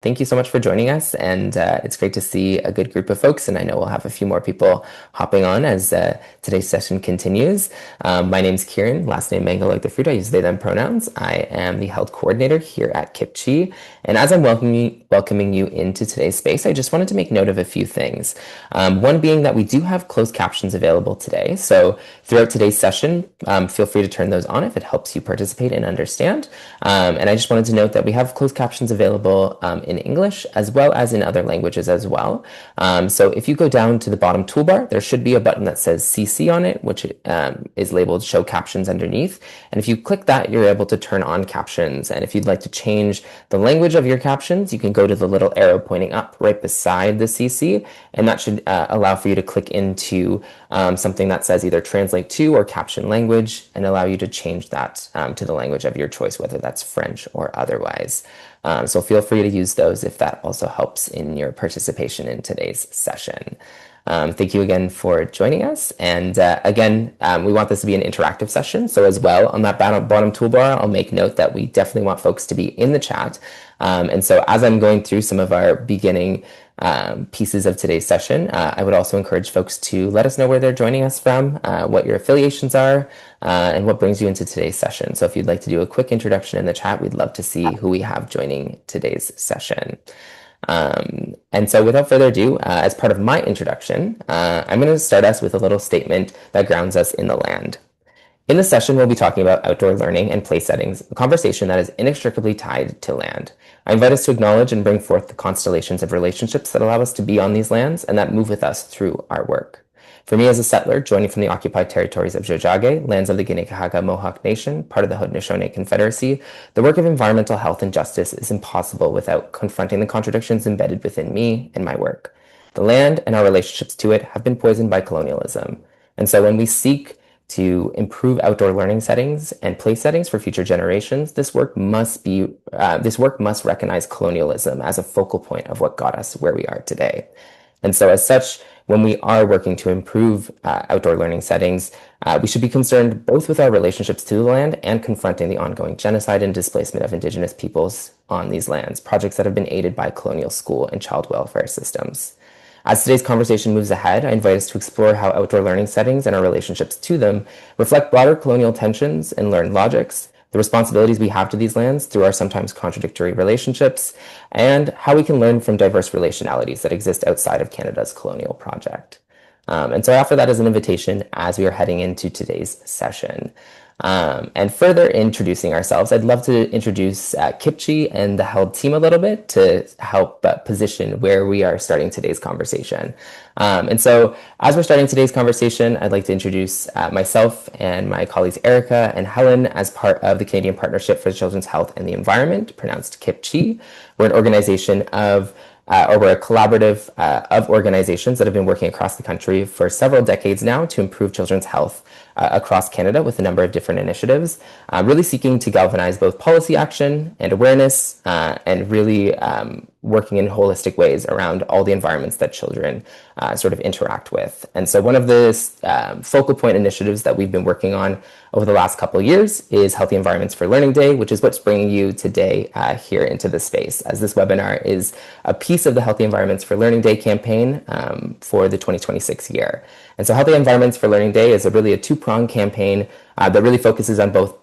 Thank you so much for joining us, and it's great to see a good group of folks, and I know we'll have a few more people hopping on as today's session continues. My name's Kieran, last name Mango like the fruit. I use they, them pronouns. I am the health coordinator here at Kipchi, and as I'm welcoming you into today's space, I just wanted to make note of a few things. One being that we do have closed captions available today, so throughout today's session, feel free to turn those on if it helps you participate and understand. And I just wanted to note that we have closed captions available in English as well as in other languages as well. So if you go down to the bottom toolbar, there should be a button that says CC on it, which is labeled Show Captions underneath. And if you click that, you're able to turn on captions. And if you'd like to change the language of your captions, you can go to the little arrow pointing up right beside the CC, and that should allow for you to click into something that says either translate to or caption language and allow you to change that to the language of your choice, whether that's French or otherwise. So feel free to use those if that also helps in your participation in today's session. Thank you again for joining us. And again, we want this to be an interactive session. So as well, on that bottom toolbar, I'll make note that we definitely want folks to be in the chat. And so as I'm going through some of our beginning pieces of today's session, I would also encourage folks to let us know where they're joining us from, what your affiliations are, and what brings you into today's session. So if you'd like to do a quick introduction in the chat, we'd love to see who we have joining today's session. And so without further ado, as part of my introduction, I'm going to start us with a little statement that grounds us in the land. In this session, we'll be talking about outdoor learning and play settings, a conversation that is inextricably tied to land. I invite us to acknowledge and bring forth the constellations of relationships that allow us to be on these lands and that move with us through our work. For me as a settler, joining from the occupied territories of Tiohtià:ke, lands of the Kanien'kehá:ka Mohawk Nation, part of the Haudenosaunee Confederacy, the work of environmental health and justice is impossible without confronting the contradictions embedded within me and my work. The land and our relationships to it have been poisoned by colonialism. And so when we seek to improve outdoor learning settings and play settings for future generations, this work must recognize colonialism as a focal point of what got us where we are today. And so as such, when we are working to improve outdoor learning settings, we should be concerned both with our relationships to the land and confronting the ongoing genocide and displacement of Indigenous peoples on these lands, projects that have been aided by colonial school and child welfare systems. As today's conversation moves ahead, I invite us to explore how outdoor learning settings and our relationships to them reflect broader colonial tensions and learned logics, the responsibilities we have to these lands through our sometimes contradictory relationships, and how we can learn from diverse relationalities that exist outside of Canada's colonial project. And so I offer that as an invitation as we are heading into today's session. And further introducing ourselves, I'd love to introduce Kipchi and the HELD team a little bit to help position where we are starting today's conversation. And so as we're starting today's conversation, I'd like to introduce myself and my colleagues Erica and Helen as part of the Canadian Partnership for Children's Health and the Environment, pronounced Kipchi. We're an organization we're a collaborative of organizations that have been working across the country for several decades now to improve children's health across Canada with a number of different initiatives, really seeking to galvanize both policy action and awareness and really working in holistic ways around all the environments that children sort of interact with. And so one of the focal point initiatives that we've been working on over the last couple of years is Healthy Environments for Learning Day, which is what's bringing you today here into the space, as this webinar is a piece of the Healthy Environments for Learning Day campaign for the 2026 year. And so Healthy Environments for Learning Day is really a two-pronged campaign that really focuses on both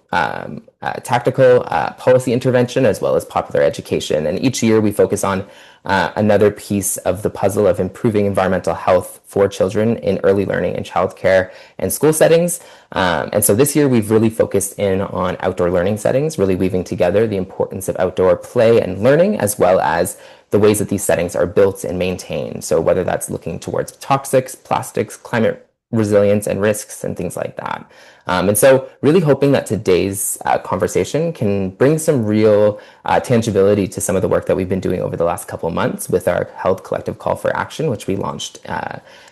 tactical policy intervention as well as popular education. And each year we focus on another piece of the puzzle of improving environmental health for children in early learning and childcare and school settings. And so this year we've really focused in on outdoor learning settings, really weaving together the importance of outdoor play and learning, as well as the ways that these settings are built and maintained. So whether that's looking towards toxics, plastics, climate resilience and risks and things like that. And so really hoping that today's conversation can bring some real tangibility to some of the work that we've been doing over the last couple of months with our HELD Collective Call for Action, which we launched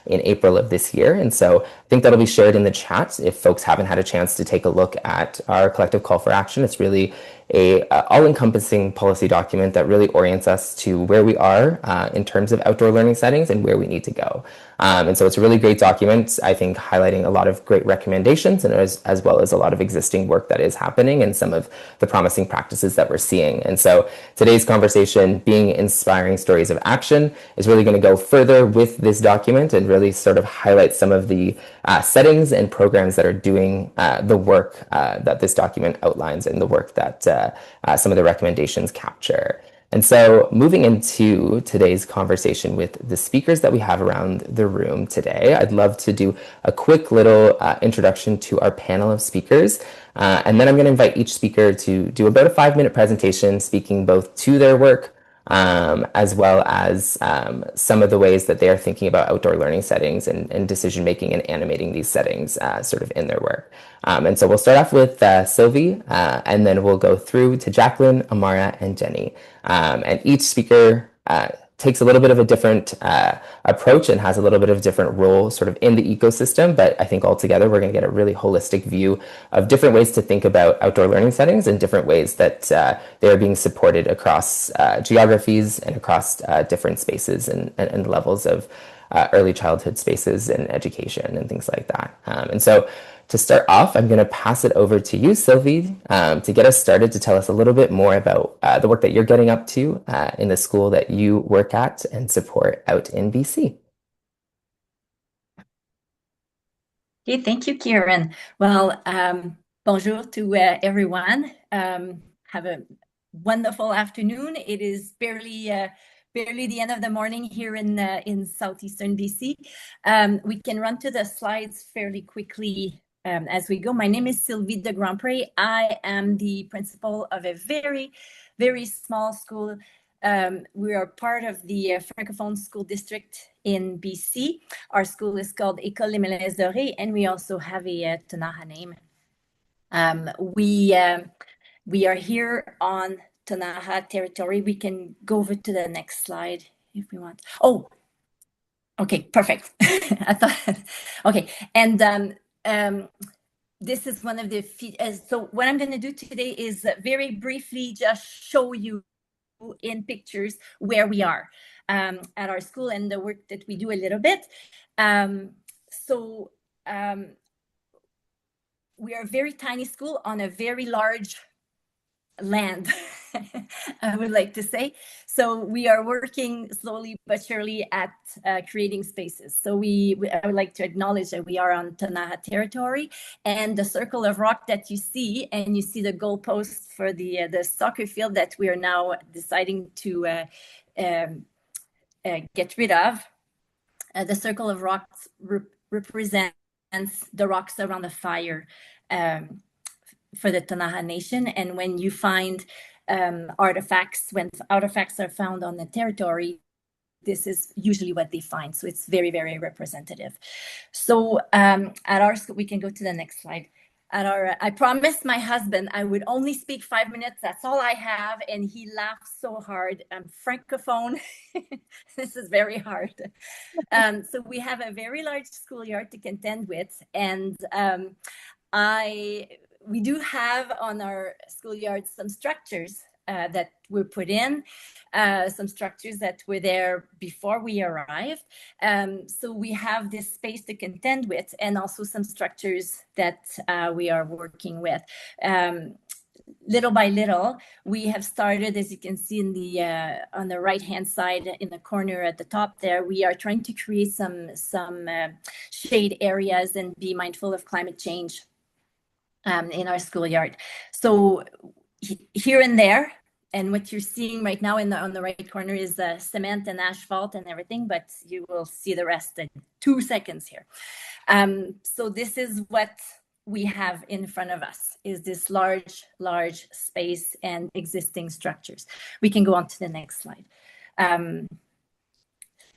in April of this year. And so I think that'll be shared in the chat if folks haven't had a chance to take a look at our Collective Call for Action. It's really a all-encompassing policy document that really orients us to where we are in terms of outdoor learning settings and where we need to go. And so it's a really great document, I think, highlighting a lot of great recommendations and as well as a lot of existing work that is happening and some of the promising practices that we're seeing. And so today's conversation, being inspiring stories of action, is really going to go further with this document and really sort of highlight some of the settings and programs that are doing the work that this document outlines and the work that some of the recommendations capture. And so, moving into today's conversation with the speakers that we have around the room today, I'd love to do a quick little introduction to our panel of speakers. And then I'm going to invite each speaker to do about a 5-minute presentation, speaking both to their work as well as some of the ways that they are thinking about outdoor learning settings and decision making and animating these settings sort of in their work. And so we'll start off with Sylvie, and then we'll go through to Jacqueline, Amara, and Jenny. And each speaker takes a little bit of a different approach and has a little bit of a different role sort of in the ecosystem. But I think altogether, we're going to get a really holistic view of different ways to think about outdoor learning settings and different ways that they are being supported across geographies and across different spaces and levels of early childhood spaces and education and things like that. And so to start off, I'm going to pass it over to you, Sylvie, to get us started, to tell us a little bit more about the work that you're getting up to in the school that you work at and support out in BC. Okay, thank you, Kieran. Well, bonjour to everyone. Have a wonderful afternoon. It is barely the end of the morning here in southeastern BC. We can run to the slides fairly quickly as we go. My name is Sylvie de Grandpré. I am the principal of a very, very small school. We are part of the Francophone School District in BC. Our school is called École Les Mélèzes Dorées, and we also have a Tonaha name. We are here on Tonaha territory. We can go over to the next slide if we want. Oh, okay, perfect. I thought, okay, and this is one of the so what I'm going to do today is very briefly just show you in pictures where we are at our school and the work that we do a little bit. We are a very tiny school on a very large land, I would like to say. So we are working slowly but surely at creating spaces. So I would like to acknowledge that we are on Tonaha territory, and the circle of rock that you see, and you see the goalpost for the soccer field that we are now deciding to get rid of. The circle of rocks represents the rocks around the fire for the Tonaha Nation. And when you find artifacts, when artifacts are found on the territory, this is usually what they find. So it's very, very representative. So at our school, we can go to the next slide. I promised my husband I would only speak 5 minutes. That's all I have. And he laughed so hard. I'm Francophone. This is very hard. So we have a very large schoolyard to contend with. And we do have on our schoolyard some structures that were put in, some structures that were there before we arrived. So we have this space to contend with, and also some structures that we are working with. Little by little, we have started, as you can see in the on the right-hand side in the corner at the top there, we are trying to create some shade areas and be mindful of climate change in our schoolyard. So here and there, and what you're seeing right now on the right corner is cement and asphalt and everything, but you will see the rest in 2 seconds here. So this is what we have in front of us, is this large space and existing structures. We can go on to the next slide.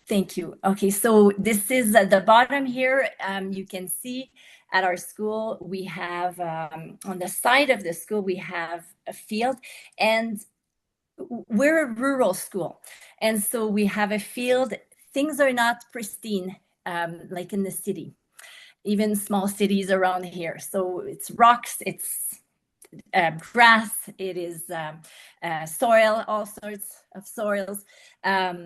Thank you. Okay, so this is at the bottom here. You can see at our school, we have, on the side of the school, we have a field, and we're a rural school. And so we have a field. Things are not pristine like in the city, even small cities around here. So it's rocks, it's grass, it is soil, all sorts of soils.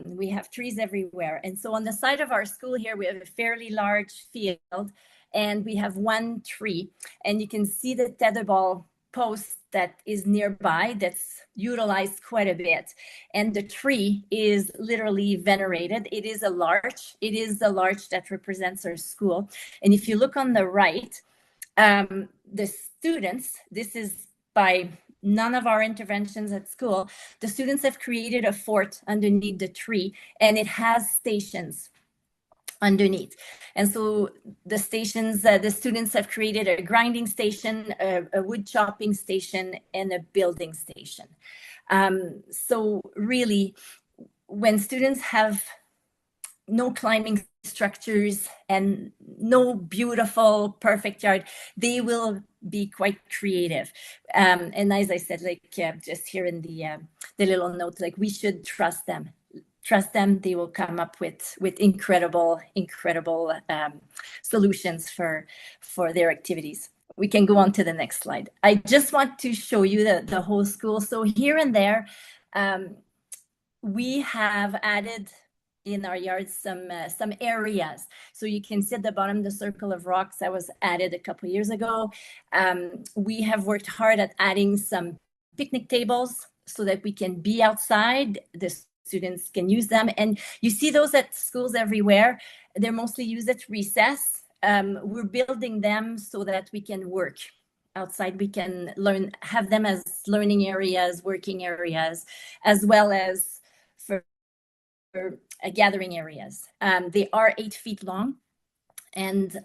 We have trees everywhere. And so on the side of our school here, we have a fairly large field, and we have one tree. And you can see the tetherball post that is nearby that's utilized quite a bit. And the tree is literally venerated. It is a larch. It is the larch that represents our school. And if you look on the right, the students, this is by none of our interventions at school, the students have created a fort underneath the tree, and it has stations underneath. And so the stations, the students have created a grinding station, a wood chopping station, and a building station. So really, when students have no climbing structures and no beautiful, perfect yard, they will be quite creative. And as I said, like just here in the little note, like we should trust them. Trust them; they will come up with incredible solutions for their activities. We can go on to the next slide. I just want to show you the whole school. So here and there, we have added in our yard some areas. So you can see at the bottom the circle of rocks that was added a couple of years ago. We have worked hard at adding some picnic tables so that we can be outside. The students can use them. And you see those at schools everywhere. They're mostly used at recess. We're building them so that we can work outside. We can learn, have them as learning areas, working areas, as well as for gathering areas. They are 8 feet long. And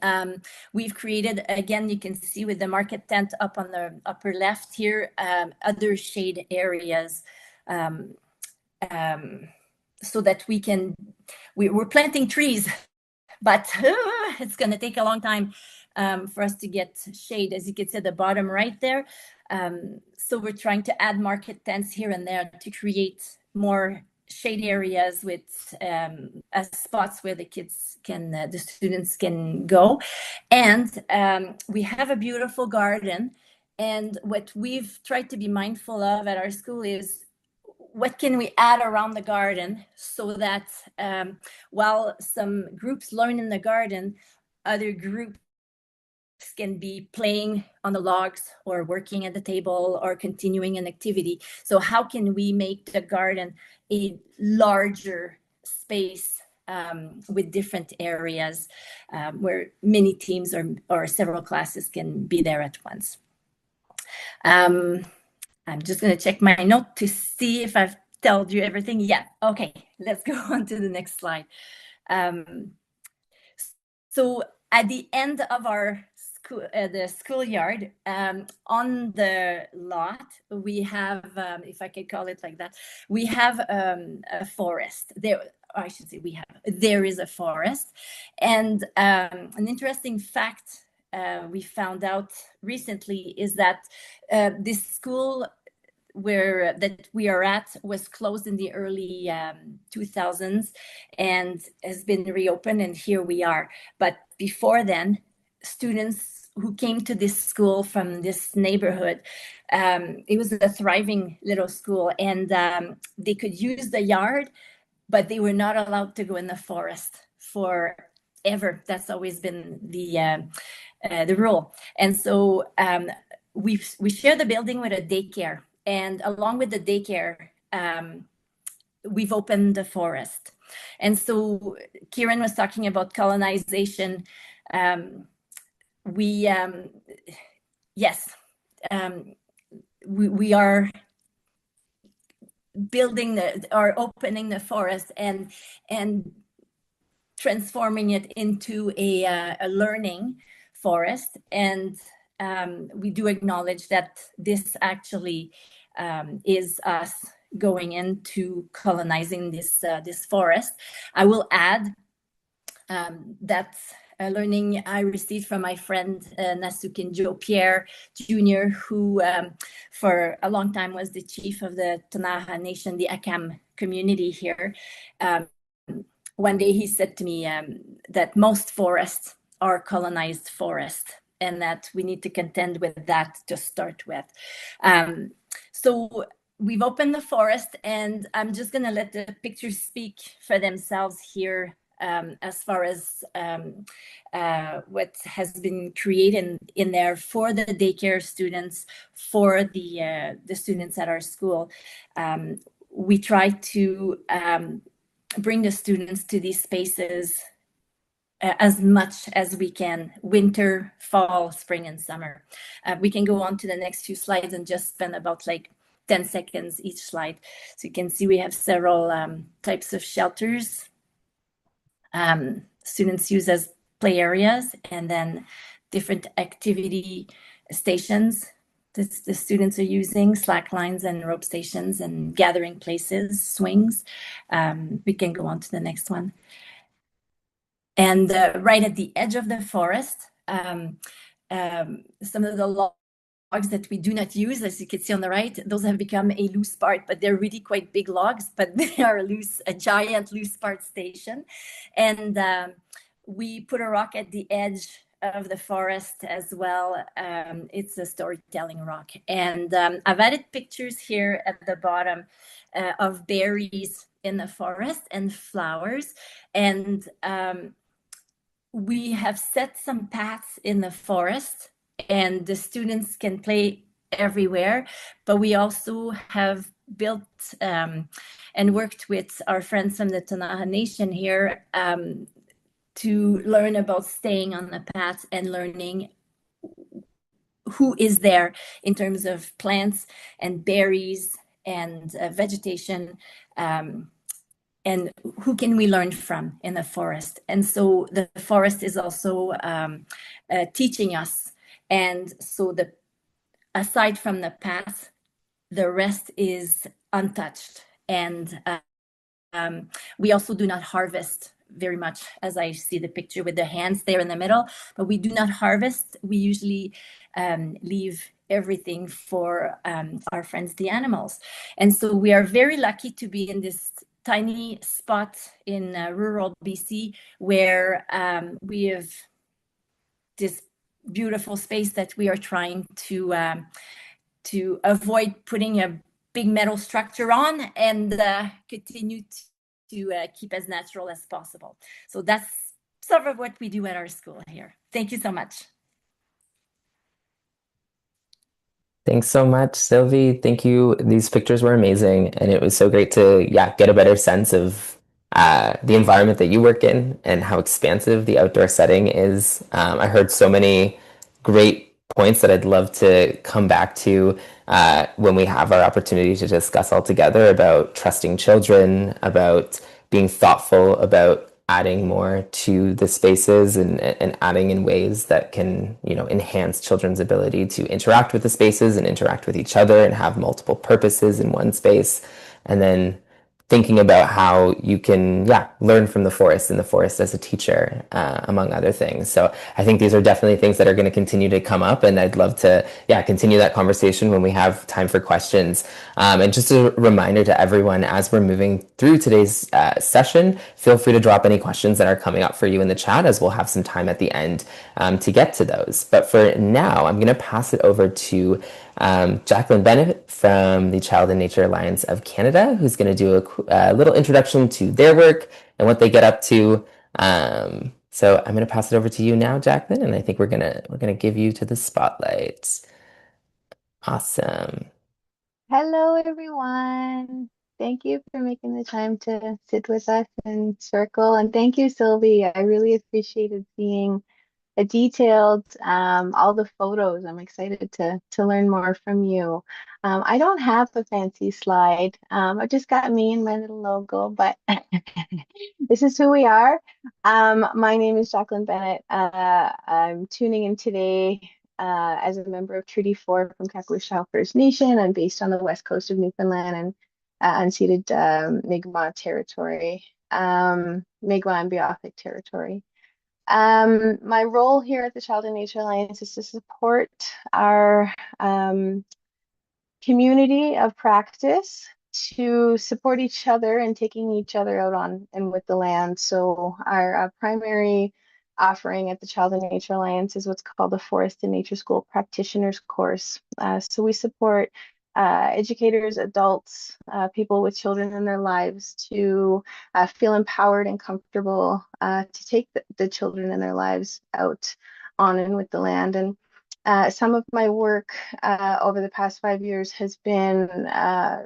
we've created, again, you can see with the market tent up on the upper left here, other shade areas so that we can, we're planting trees, but it's going to take a long time for us to get shade, as you can see at the bottom right there. So we're trying to add market tents here and there to create more shade areas with spots where the kids can, the students can go. And we have a beautiful garden. And what we've tried to be mindful of at our school is what can we add around the garden so that while some groups learn in the garden, other groups can be playing on the logs or working at the table or continuing an activity. So how can we make the garden a larger space with different areas where many teams or several classes can be there at once? I'm just going to check my note to see if I've told you everything. Yeah, okay, let's go on to the next slide. So at the end of our school, the schoolyard, on the lot, we have, if I could call it like that, we have a forest. I should say there is a forest. And an interesting fact we found out recently is that this school that we are at was closed in the early 2000s and has been reopened, and here we are. But before then, students who came to this school from this neighborhood, it was a thriving little school, and they could use the yard, but they were not allowed to go in the forest forever. That's always been the rule. And so we share the building with a daycare. And along with the daycare, we've opened the forest. And so Kieran was talking about colonization. We are building or opening the forest and transforming it into a learning forest. And we do acknowledge that this actually is us going into colonizing this forest. I will add that learning I received from my friend Nasukin Joe Pierre Jr., who for a long time was the chief of the Tanaha Nation, the Akam community here. One day he said to me that most forests are colonized forests. and that we need to contend with that to start with. So we've opened the forest, and I'm just going to let the pictures speak for themselves here, as far as what has been created in there for the daycare students, for the students at our school. We try to bring the students to these spaces as much as we can: winter, fall, spring, and summer. We can go on to the next few slides and just spend about like 10 seconds each slide. So you can see we have several types of shelters students use as play areas, and then different activity stations the students are using: slack lines and rope stations and gathering places, swings. We can go on to the next one. And right at the edge of the forest, some of the logs that we do not use, as you can see on the right, those have become a loose part, but they're really quite big logs, but they are a giant loose part station. And we put a rock at the edge of the forest as well. It's a storytelling rock. And I've added pictures here at the bottom of berries in the forest and flowers. And we have set some paths in the forest, and the students can play everywhere, but we also have built and worked with our friends from the Tanaha Nation here to learn about staying on the path and learning who is there in terms of plants and berries and vegetation, and who can we learn from in the forest. And so the forest is also teaching us. And so aside from the path, the rest is untouched. And we also do not harvest very much, as I see the picture with the hands there in the middle, but we do not harvest. We usually leave everything for our friends, the animals. And so we are very lucky to be in this tiny spot in rural BC, where we have this beautiful space that we are trying to avoid putting a big metal structure on, and continue to keep as natural as possible. So that's sort of what we do at our school here. Thank you so much. Thanks so much, Sylvie. Thank you. These pictures were amazing, and it was so great to, yeah, get a better sense of the environment that you work in and how expansive the outdoor setting is. I heard so many great points that I'd love to come back to when we have our opportunity to discuss all together about trusting children, about being thoughtful about adding more to the spaces, and adding in ways that can, enhance children's ability to interact with the spaces and interact with each other and have multiple purposes in one space. And then thinking about how you can, yeah, learn from the forest and the forest as a teacher, among other things. So I think these are definitely things that are going to continue to come up, and I'd love to, yeah, continue that conversation when we have time for questions. And just a reminder to everyone, as we're moving through today's session, feel free to drop any questions that are coming up for you in the chat, as we'll have some time at the end to get to those. But for now, I'm going to pass it over to Jacqueline Bennett from the Child and Nature Alliance of Canada, who's going to do a little introduction to their work and what they get up to. So I'm going to pass it over to you now, Jacqueline, and I think we're gonna give you to the spotlight. Awesome. Hello, everyone. Thank you for making the time to sit with us and circle. And thank you, Sylvie. I really appreciated seeing a detailed all the photos. I'm excited to learn more from you. I don't have a fancy slide. I just got me and my little logo, but this is who we are. My name is Jacqueline Bennett. I'm tuning in today as a member of Treaty 4 from Kakwa First Nation. I'm based on the west coast of Newfoundland and unceded Mi'kmaq territory, Mi'kmaq and Beothuk territory. My role here at the Child and Nature Alliance is to support our community of practice, to support each other and taking each other out on and with the land. So our primary offering at the Child and Nature Alliance is what's called the Forest and Nature School Practitioners course. So we support educators, adults, people with children in their lives to feel empowered and comfortable to take the children in their lives out on and with the land. And some of my work over the past 5 years has been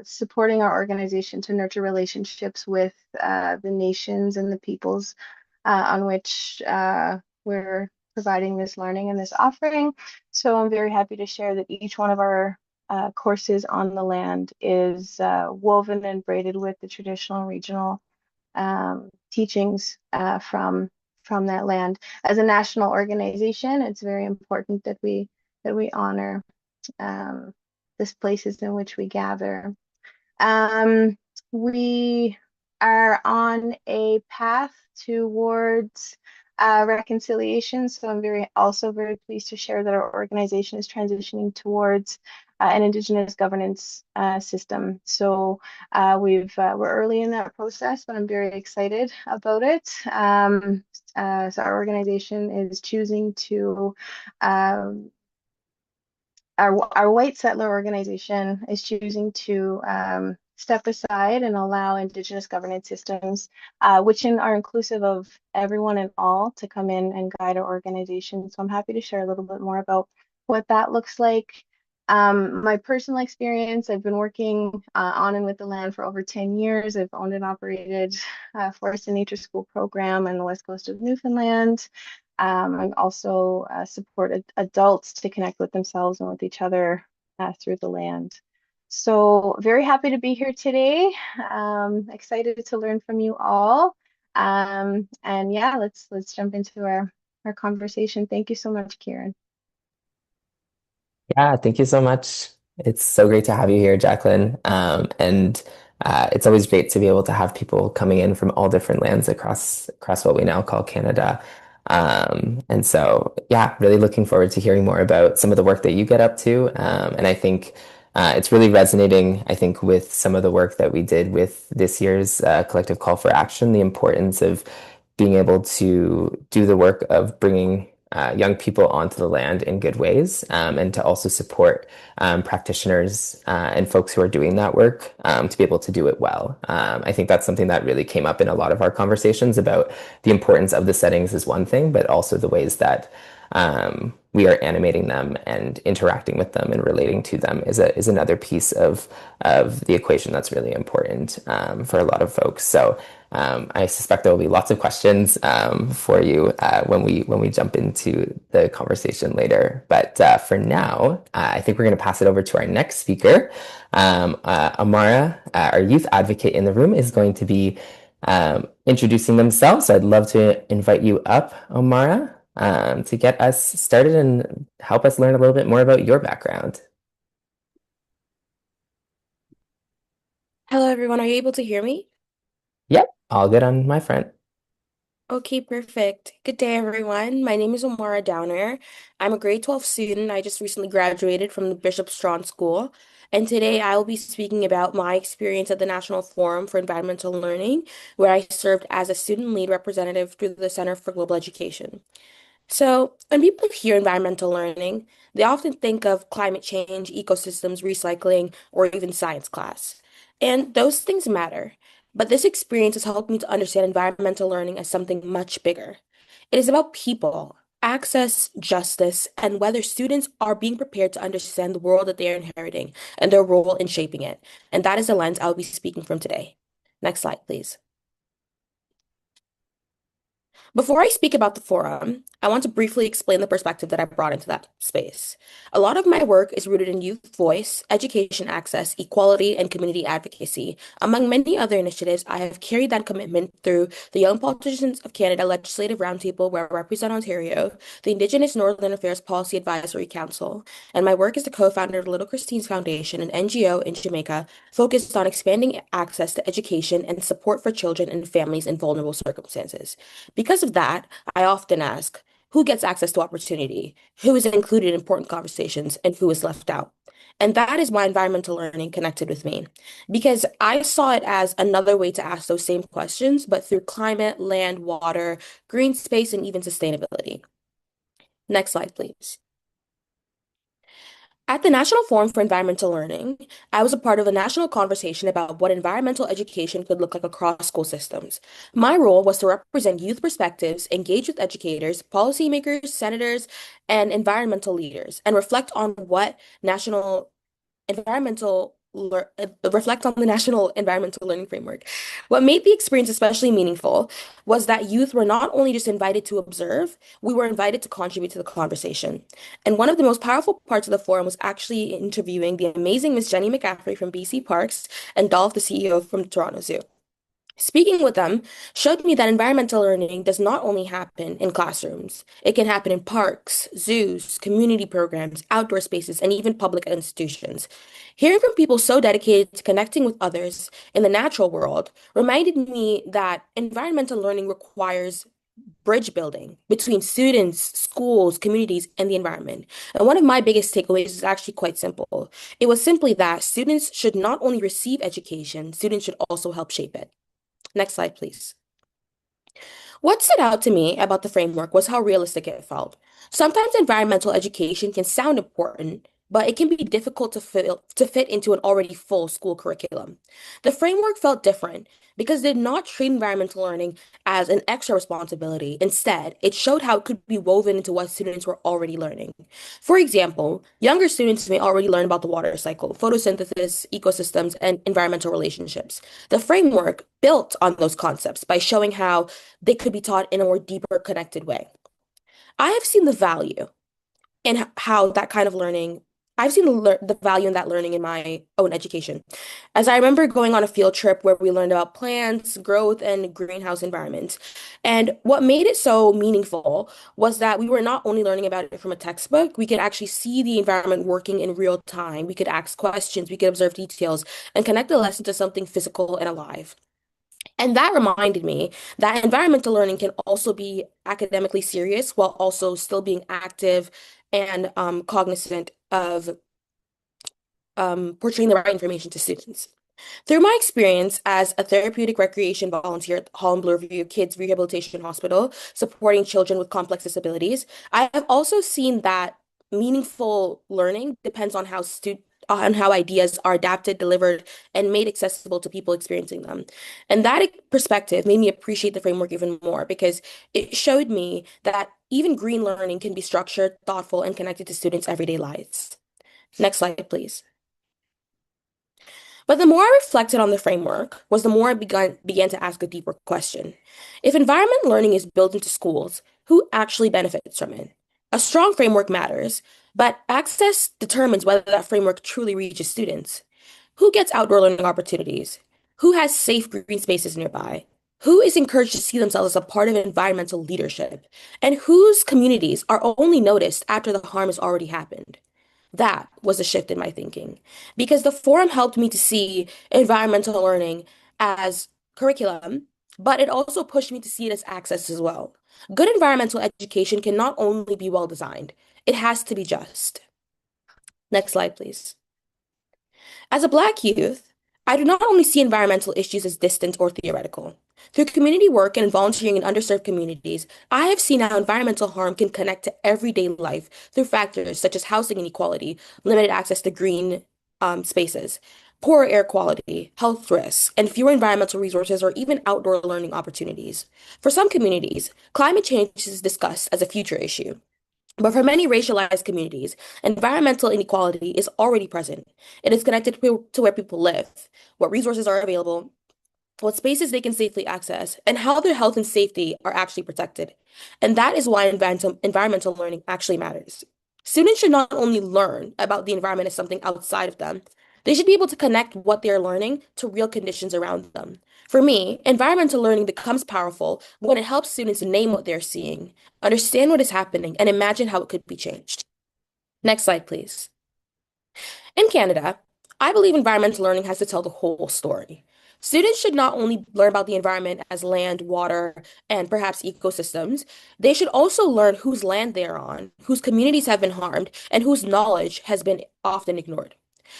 supporting our organization to nurture relationships with the nations and the peoples on which we're providing this learning and this offering. So I'm very happy to share that each one of our courses on the land is woven and braided with the traditional regional teachings from that land. As a national organization, it's very important that we honor um, these places in which we gather. Um, we are on a path towards reconciliation. So I'm also very pleased to share that our organization is transitioning towards an Indigenous governance system. So we're early in that process, but I'm very excited about it. So our organization is choosing to our white settler organization is choosing to step aside and allow Indigenous governance systems, which are inclusive of everyone and all, to come in and guide our organization. So I'm happy to share a little bit more about what that looks like. My personal experience, I've been working on and with the land for over 10 years. I've owned and operated a Forest and Nature School program on the west coast of Newfoundland. I also support adults to connect with themselves and with each other through the land. So very happy to be here today. Excited to learn from you all. And yeah, let's jump into our conversation. Thank you so much, Kieran. Yeah, thank you so much. It's so great to have you here, Jacqueline. And it's always great to be able to have people coming in from all different lands across what we now call Canada. And so, yeah, really looking forward to hearing more about some of the work that you get up to. And I think it's really resonating, I think, with some of the work that we did with this year's collective call for action, the importance of being able to do the work of bringing young people onto the land in good ways, and to also support practitioners and folks who are doing that work to be able to do it well. I think that's something that really came up in a lot of our conversations about the importance of the settings is one thing, but also the ways that we are animating them and interacting with them and relating to them is another piece of the equation that's really important for a lot of folks. So I suspect there will be lots of questions for you when we jump into the conversation later. But for now, I think we're going to pass it over to our next speaker. Amara, our youth advocate in the room, is going to be introducing themselves. So I'd love to invite you up, Amara, to get us started and help us learn a little bit more about your background. Hello, everyone. Are you able to hear me? Yep, all good on my front. Okay, perfect. Good day, everyone. My name is Omara Downer. I'm a grade 12 student. I just recently graduated from the Bishop Strawn School. And today I will be speaking about my experience at the National Forum for Environmental Learning, where I served as a student lead representative through the Center for Global Education. So, when people hear environmental learning, they often think of climate change, ecosystems, recycling, or even science class. And those things matter. But this experience has helped me to understand environmental learning as something much bigger. It is about people, access, justice, and whether students are being prepared to understand the world that they are inheriting and their role in shaping it. And that is the lens I'll be speaking from today. Next slide, please. Before I speak about the forum, I want to briefly explain the perspective that I brought into that space. A lot of my work is rooted in youth voice, education access, equality, and community advocacy. Among many other initiatives, I have carried that commitment through the Young Politicians of Canada Legislative Roundtable, where I represent Ontario, the Indigenous Northern Affairs Policy Advisory Council, and my work as the co-founder of Little Christine's Foundation, an NGO in Jamaica focused on expanding access to education and support for children and families in vulnerable circumstances. Because of that, I often ask, who gets access to opportunity? Who is included in important conversations and who is left out? And that is why environmental learning connected with me, because I saw it as another way to ask those same questions, but through climate, land, water, green space, and even sustainability. Next slide, please. At the National Forum for Environmental Learning, I was a part of a national conversation about what environmental education could look like across school systems. My role was to represent youth perspectives, engage with educators, policymakers, senators, and environmental leaders, and reflect on the National Environmental Learning Framework. What made the experience especially meaningful was that youth were not only just invited to observe, we were invited to contribute to the conversation. And one of the most powerful parts of the forum was actually interviewing the amazing Miss Jenny McCaffrey from BC Parks and Dolph, the CEO from Toronto Zoo. Speaking with them showed me that environmental learning does not only happen in classrooms. It can happen in parks, zoos, community programs, outdoor spaces, and even public institutions. Hearing from people so dedicated to connecting with others in the natural world reminded me that environmental learning requires bridge building between students, schools, communities, and the environment. And one of my biggest takeaways is actually quite simple. It was simply that students should not only receive education, students should also help shape it. Next slide, please. What stood out to me about the framework was how realistic it felt. Sometimes environmental education can sound important, but it can be difficult to fit into an already full school curriculum. The framework felt different because it did not treat environmental learning as an extra responsibility. Instead, it showed how it could be woven into what students were already learning. For example, younger students may already learn about the water cycle, photosynthesis, ecosystems, and environmental relationships. The framework built on those concepts by showing how they could be taught in a more deeper, connected way. I have seen the value in how that kind of learning, I've seen the value in that learning in my own education. As I remember going on a field trip where we learned about plants, growth, and greenhouse environments. And what made it so meaningful was that we were not only learning about it from a textbook, we could actually see the environment working in real time. We could ask questions, we could observe details, and connect the lesson to something physical and alive. And that reminded me that environmental learning can also be academically serious while also still being active and cognizant of portraying the right information to students. Through my experience as a therapeutic recreation volunteer at Holland Bloorview Kids Rehabilitation Hospital, supporting children with complex disabilities, I have also seen that meaningful learning depends on how ideas are adapted, delivered, and made accessible to people experiencing them. And that perspective made me appreciate the framework even more because it showed me that even green learning can be structured, thoughtful, and connected to students' everyday lives. Next slide, please. But the more I reflected on the framework, was the more I began to ask a deeper question. If environment learning is built into schools, who actually benefits from it? A strong framework matters, but access determines whether that framework truly reaches students. Who gets outdoor learning opportunities? Who has safe green spaces nearby? Who is encouraged to see themselves as a part of environmental leadership? And whose communities are only noticed after the harm has already happened? That was a shift in my thinking because the forum helped me to see environmental learning as curriculum, but it also pushed me to see it as access as well. Good environmental education can not only be well designed, it has to be just. Next slide, please. As a Black youth, I do not only see environmental issues as distant or theoretical. Through community work and volunteering in underserved communities, I have seen how environmental harm can connect to everyday life through factors such as housing inequality, limited access to green spaces, poor air quality, health risks, and fewer environmental resources or even outdoor learning opportunities. For some communities, climate change is discussed as a future issue. But for many racialized communities, environmental inequality is already present. It is connected to where people live, what resources are available, what spaces they can safely access, and how their health and safety are actually protected. And that is why environmental learning actually matters. Students should not only learn about the environment as something outside of them, they should be able to connect what they are learning to real conditions around them. For me, environmental learning becomes powerful when it helps students name what they're seeing, understand what is happening, and imagine how it could be changed. Next slide, please. In Canada, I believe environmental learning has to tell the whole story. Students should not only learn about the environment as land, water, and perhaps ecosystems, they should also learn whose land they are on, whose communities have been harmed, and whose knowledge has been often ignored.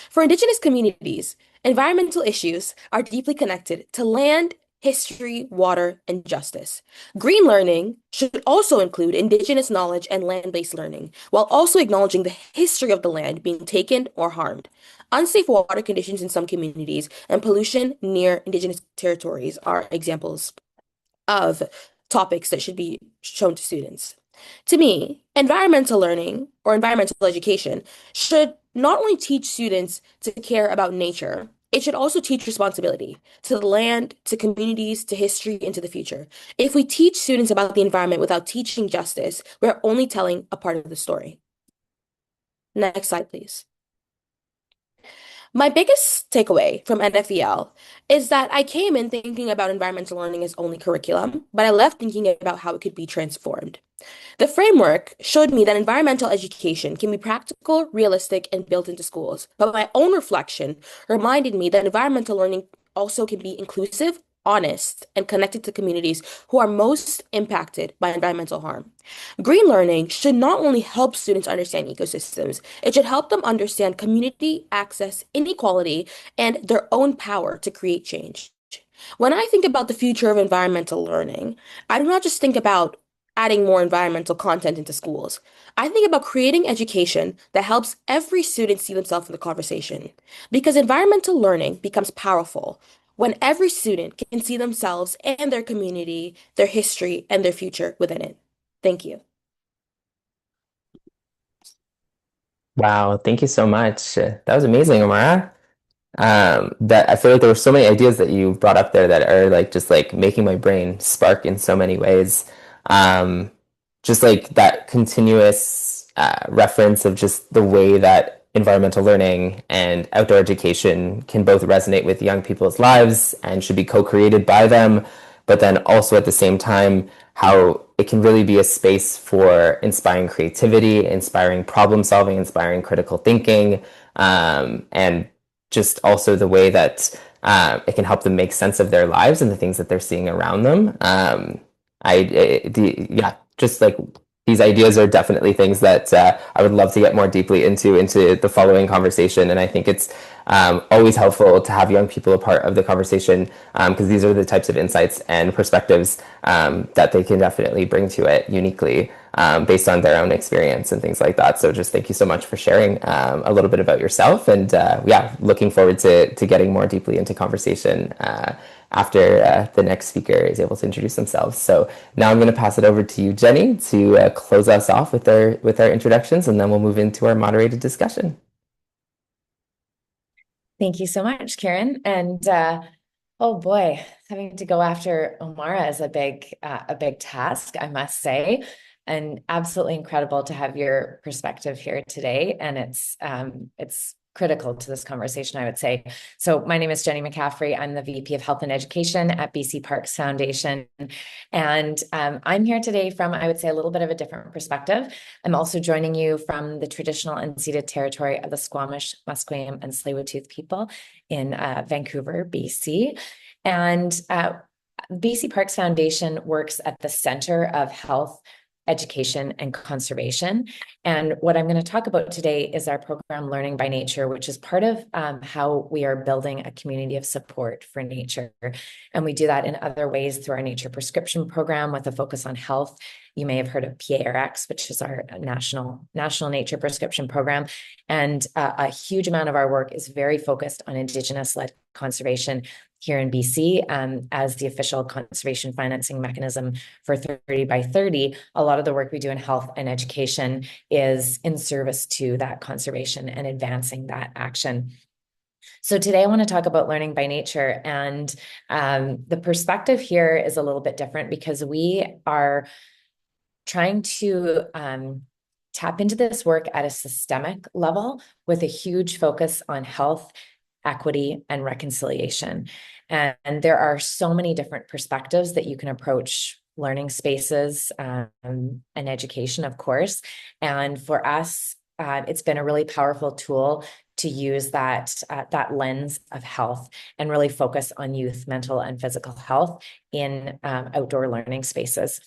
For Indigenous communities, environmental issues are deeply connected to land, history, water, and justice. Green learning should also include Indigenous knowledge and land-based learning, while also acknowledging the history of the land being taken or harmed. Unsafe water conditions in some communities and pollution near Indigenous territories are examples of topics that should be shown to students. To me, environmental learning or environmental education should not only teach students to care about nature, it should also teach responsibility to the land, to communities, to history, and to the future. If we teach students about the environment without teaching justice, we're only telling a part of the story. Next slide, please. My biggest takeaway from NFEL is that I came in thinking about environmental learning as only curriculum, but I left thinking about how it could be transformed. The framework showed me that environmental education can be practical, realistic, and built into schools. But my own reflection reminded me that environmental learning also can be inclusive, honest, and connected to communities who are most impacted by environmental harm. Green learning should not only help students understand ecosystems, it should help them understand community, access, inequality, and their own power to create change. When I think about the future of environmental learning, I do not just think about adding more environmental content into schools. I think about creating education that helps every student see themselves in the conversation. Because environmental learning becomes powerful when every student can see themselves and their community, their history, and their future within it. Thank you. Wow, thank you so much. That was amazing, Amara. That I feel like there were so many ideas that you brought up there that are like just like making my brain spark in so many ways. Um, just like that continuous reference of just the way that environmental learning and outdoor education can both resonate with young people's lives and should be co-created by them, but then also at the same time, how it can really be a space for inspiring creativity, inspiring problem solving, inspiring critical thinking, and just also the way that it can help them make sense of their lives and the things that they're seeing around them. Yeah, just like these ideas are definitely things that I would love to get more deeply into the following conversation. And I think it's always helpful to have young people a part of the conversation because these are the types of insights and perspectives that they can definitely bring to it uniquely based on their own experience and things like that. So just thank you so much for sharing a little bit about yourself. And yeah, looking forward to getting more deeply into conversation after the next speaker is able to introduce themselves. So now I'm going to pass it over to you, Jenny, to close us off with our introductions, and then we'll move into our moderated discussion. Thank you so much, Karen. And oh boy, having to go after Omara is a big task, I must say. And absolutely incredible to have your perspective here today. And it's critical to this conversation, I would say. So my name is Jenny McCaffrey. I'm the VP of Health and Education at BC Parks Foundation. And I'm here today from, I would say, a little bit of a different perspective. I'm also joining you from the traditional unceded territory of the Squamish, Musqueam, and Tsleil-Waututh people in Vancouver, BC. And BC Parks Foundation works at the center of health, education, and conservation. And what I'm going to talk about today is our program Learning by Nature, which is part of how we are building a community of support for nature. And we do that in other ways through our nature prescription program with a focus on health. You may have heard of PARX, which is our national nature prescription program. And a huge amount of our work is very focused on Indigenous-led conservation here in BC as the official conservation financing mechanism for 30 by 30. A lot of the work we do in health and education is in service to that conservation and advancing that action. So today I want to talk about learning by nature, and the perspective here is a little bit different because we are trying to tap into this work at a systemic level with a huge focus on health, equity, and reconciliation. And there are so many different perspectives that you can approach learning spaces and education, of course. And for us, it's been a really powerful tool to use that lens of health and really focus on youth mental and physical health in outdoor learning spaces.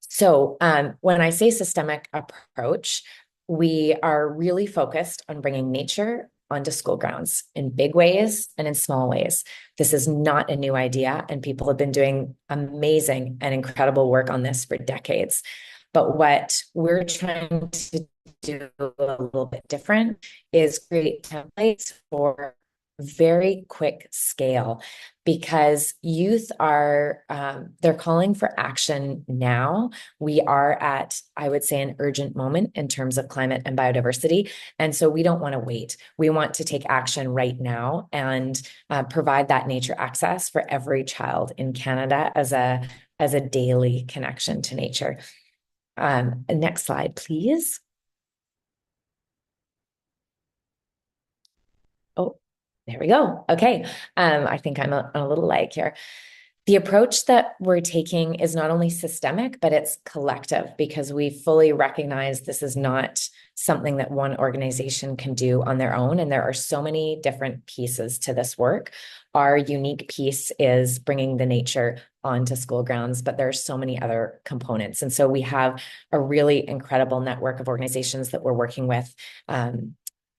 So when I say systemic approach, we are really focused on bringing nature onto school grounds in big ways and in small ways. This is not a new idea, and people have been doing amazing and incredible work on this for decades. But what we're trying to do a little bit different is create templates for very quick scale, because youth are they're calling for action now. We are at, I would say, an urgent moment in terms of climate and biodiversity, and so we don't want to wait. We want to take action right now and provide that nature access for every child in Canada as a daily connection to nature. Next slide, please. Oh, there we go. Okay. I think I'm on a little lag here. The approach that we're taking is not only systemic, but it's collective, because we fully recognize this is not something that one organization can do on their own. And there are so many different pieces to this work. Our unique piece is bringing the nature onto school grounds, but there are so many other components. And so we have a really incredible network of organizations that we're working with.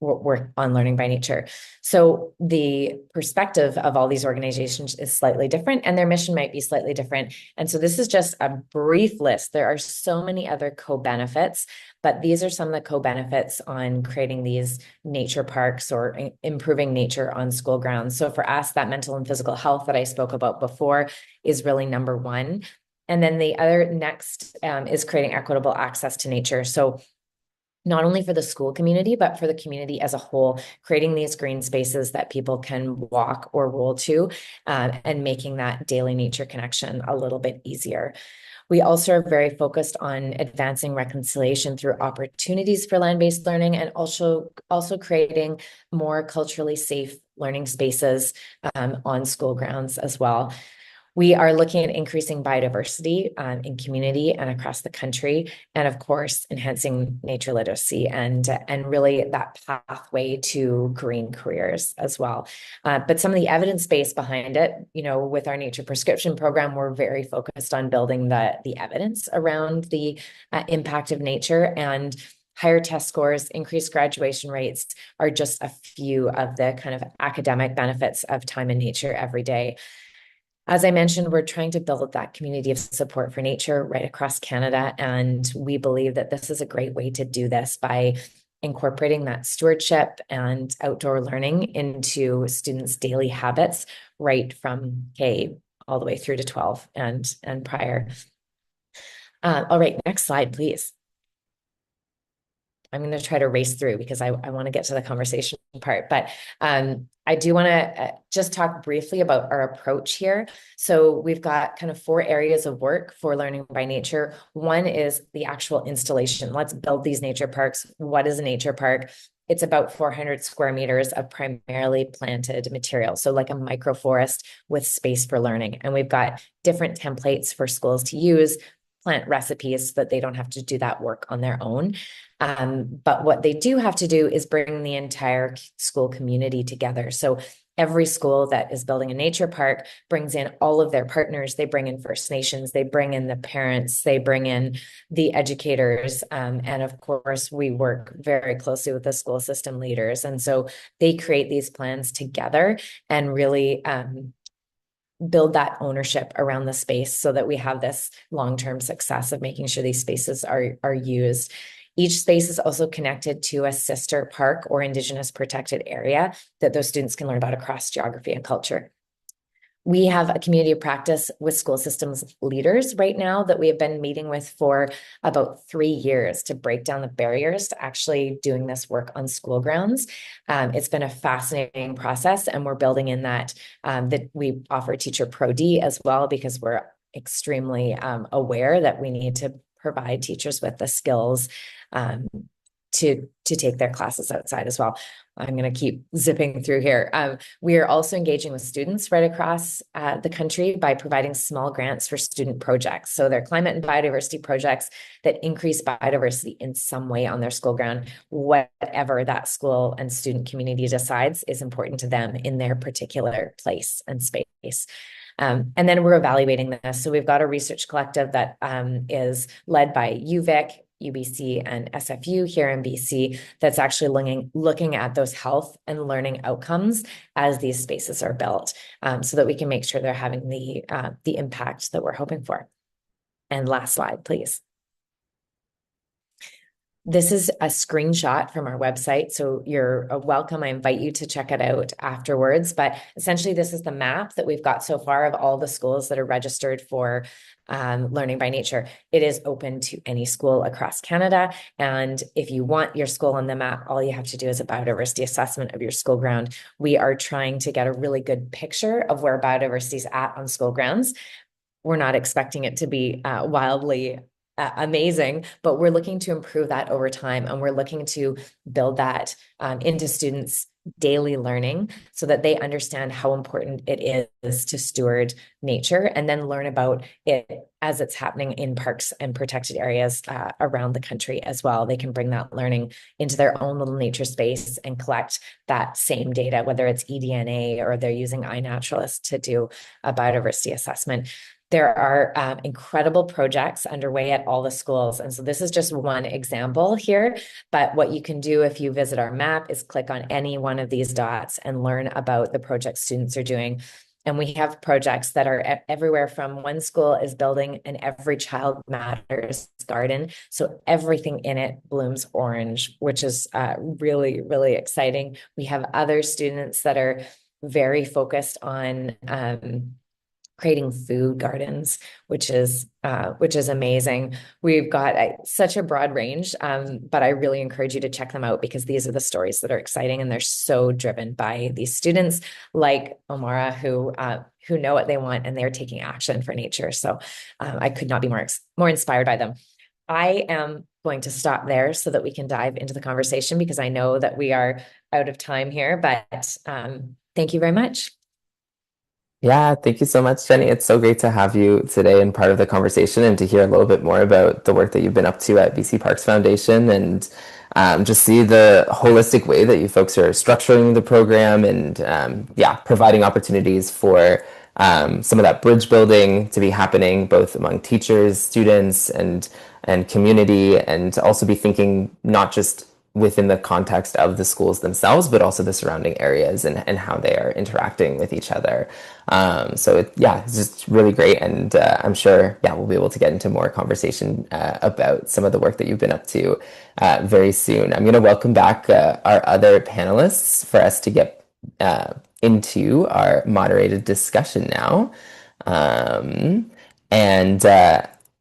Work on learning by nature. So the perspective of all these organizations is slightly different, and their mission might be slightly different. And so this is just a brief list. There are so many other co-benefits, but these are some of the co-benefits on creating these nature parks or improving nature on school grounds. So for us, that mental and physical health that I spoke about before is really number one. And then the other next is creating equitable access to nature. So not only for the school community, but for the community as a whole, creating these green spaces that people can walk or roll to, and making that daily nature connection a little bit easier. We also are very focused on advancing reconciliation through opportunities for land-based learning, and also creating more culturally safe learning spaces on school grounds as well. We are looking at increasing biodiversity in community and across the country, and of course, enhancing nature literacy and really that pathway to green careers as well. But some of the evidence base behind it, with our nature prescription program, we're very focused on building the evidence around the impact of nature, and higher test scores, increased graduation rates are just a few of the kind of academic benefits of time in nature every day. As I mentioned, we're trying to build that community of support for nature right across Canada. And we believe that this is a great way to do this by incorporating that stewardship and outdoor learning into students' daily habits right from K all the way through to 12 and prior. All right, next slide, please. I'm going to try to race through because I want to get to the conversation part, but I do want to just talk briefly about our approach here. So we've got kind of 4 areas of work for learning by nature. One is the actual installation. Let's build these nature parks. What is a nature park? It's about 400 square meters of primarily planted material. So like a microforest with space for learning. And we've got different templates for schools to use, plant recipes so that they don't have to do that work on their own. But what they do have to do is bring the entire school community together. So every school that is building a nature park brings in all of their partners. They bring in First Nations, they bring in the parents, they bring in the educators. And of course, we work very closely with the school system leaders. And so they create these plans together and really build that ownership around the space so that we have this long-term success of making sure these spaces are used. Each space is also connected to a sister park or Indigenous protected area that those students can learn about across geography and culture. We have a community of practice with school systems leaders right now that we have been meeting with for about 3 years to break down the barriers to actually doing this work on school grounds. It's been a fascinating process, and we're building in that we offer Teacher Pro D as well, because we're extremely aware that we need to provide teachers with the skills to take their classes outside as well. I'm going to keep zipping through here. We are also engaging with students right across the country by providing small grants for student projects. So they're climate and biodiversity projects that increase biodiversity in some way on their school ground, whatever that school and student community decides is important to them in their particular place and space. And then we're evaluating this. So we've got a research collective that is led by UVic, UBC and SFU here in BC that's actually looking at those health and learning outcomes as these spaces are built, so that we can make sure they're having the impact that we're hoping for. And last slide, please. This is a screenshot from our website, so you're welcome. I invite you to check it out afterwards. But essentially, this is the map that we've got so far of all the schools that are registered for Learning by Nature. It is open to any school across Canada. And if you want your school on the map, all you have to do is a biodiversity assessment of your school ground. We are trying to get a really good picture of where biodiversity is at on school grounds. We're not expecting it to be wildly amazing, but we're looking to improve that over time. And we're looking to build that into students' daily learning so that they understand how important it is to steward nature and then learn about it as it's happening in parks and protected areas around the country as well. They can bring that learning into their own little nature space and collect that same data, whether it's eDNA or they're using iNaturalist to do a biodiversity assessment. There are incredible projects underway at all the schools. And so this is just one example here. But what you can do if you visit our map is click on any one of these dots and learn about the projects students are doing. And we have projects that are everywhere from one school is building an Every Child Matters garden. So everything in it blooms orange, which is really, really exciting. We have other students that are very focused on creating food gardens, which is amazing. We've got such a broad range, but I really encourage you to check them out because these are the stories that are exciting and they're so driven by these students like Omara who know what they want and they're taking action for nature. So I could not be more inspired by them. I am going to stop there so that we can dive into the conversation because I know that we are out of time here, but thank you very much. Yeah, thank you so much, Jenny. It's so great to have you today and part of the conversation and to hear a little bit more about the work that you've been up to at BC Parks Foundation and just see the holistic way that you folks are structuring the program and yeah, providing opportunities for some of that bridge building to be happening both among teachers, students, and community, and to also be thinking not just within the context of the schools themselves, but also the surrounding areas and how they are interacting with each other. Yeah, it's just really great. And I'm sure, yeah, we'll be able to get into more conversation about some of the work that you've been up to very soon. I'm going to welcome back our other panelists for us to get into our moderated discussion now.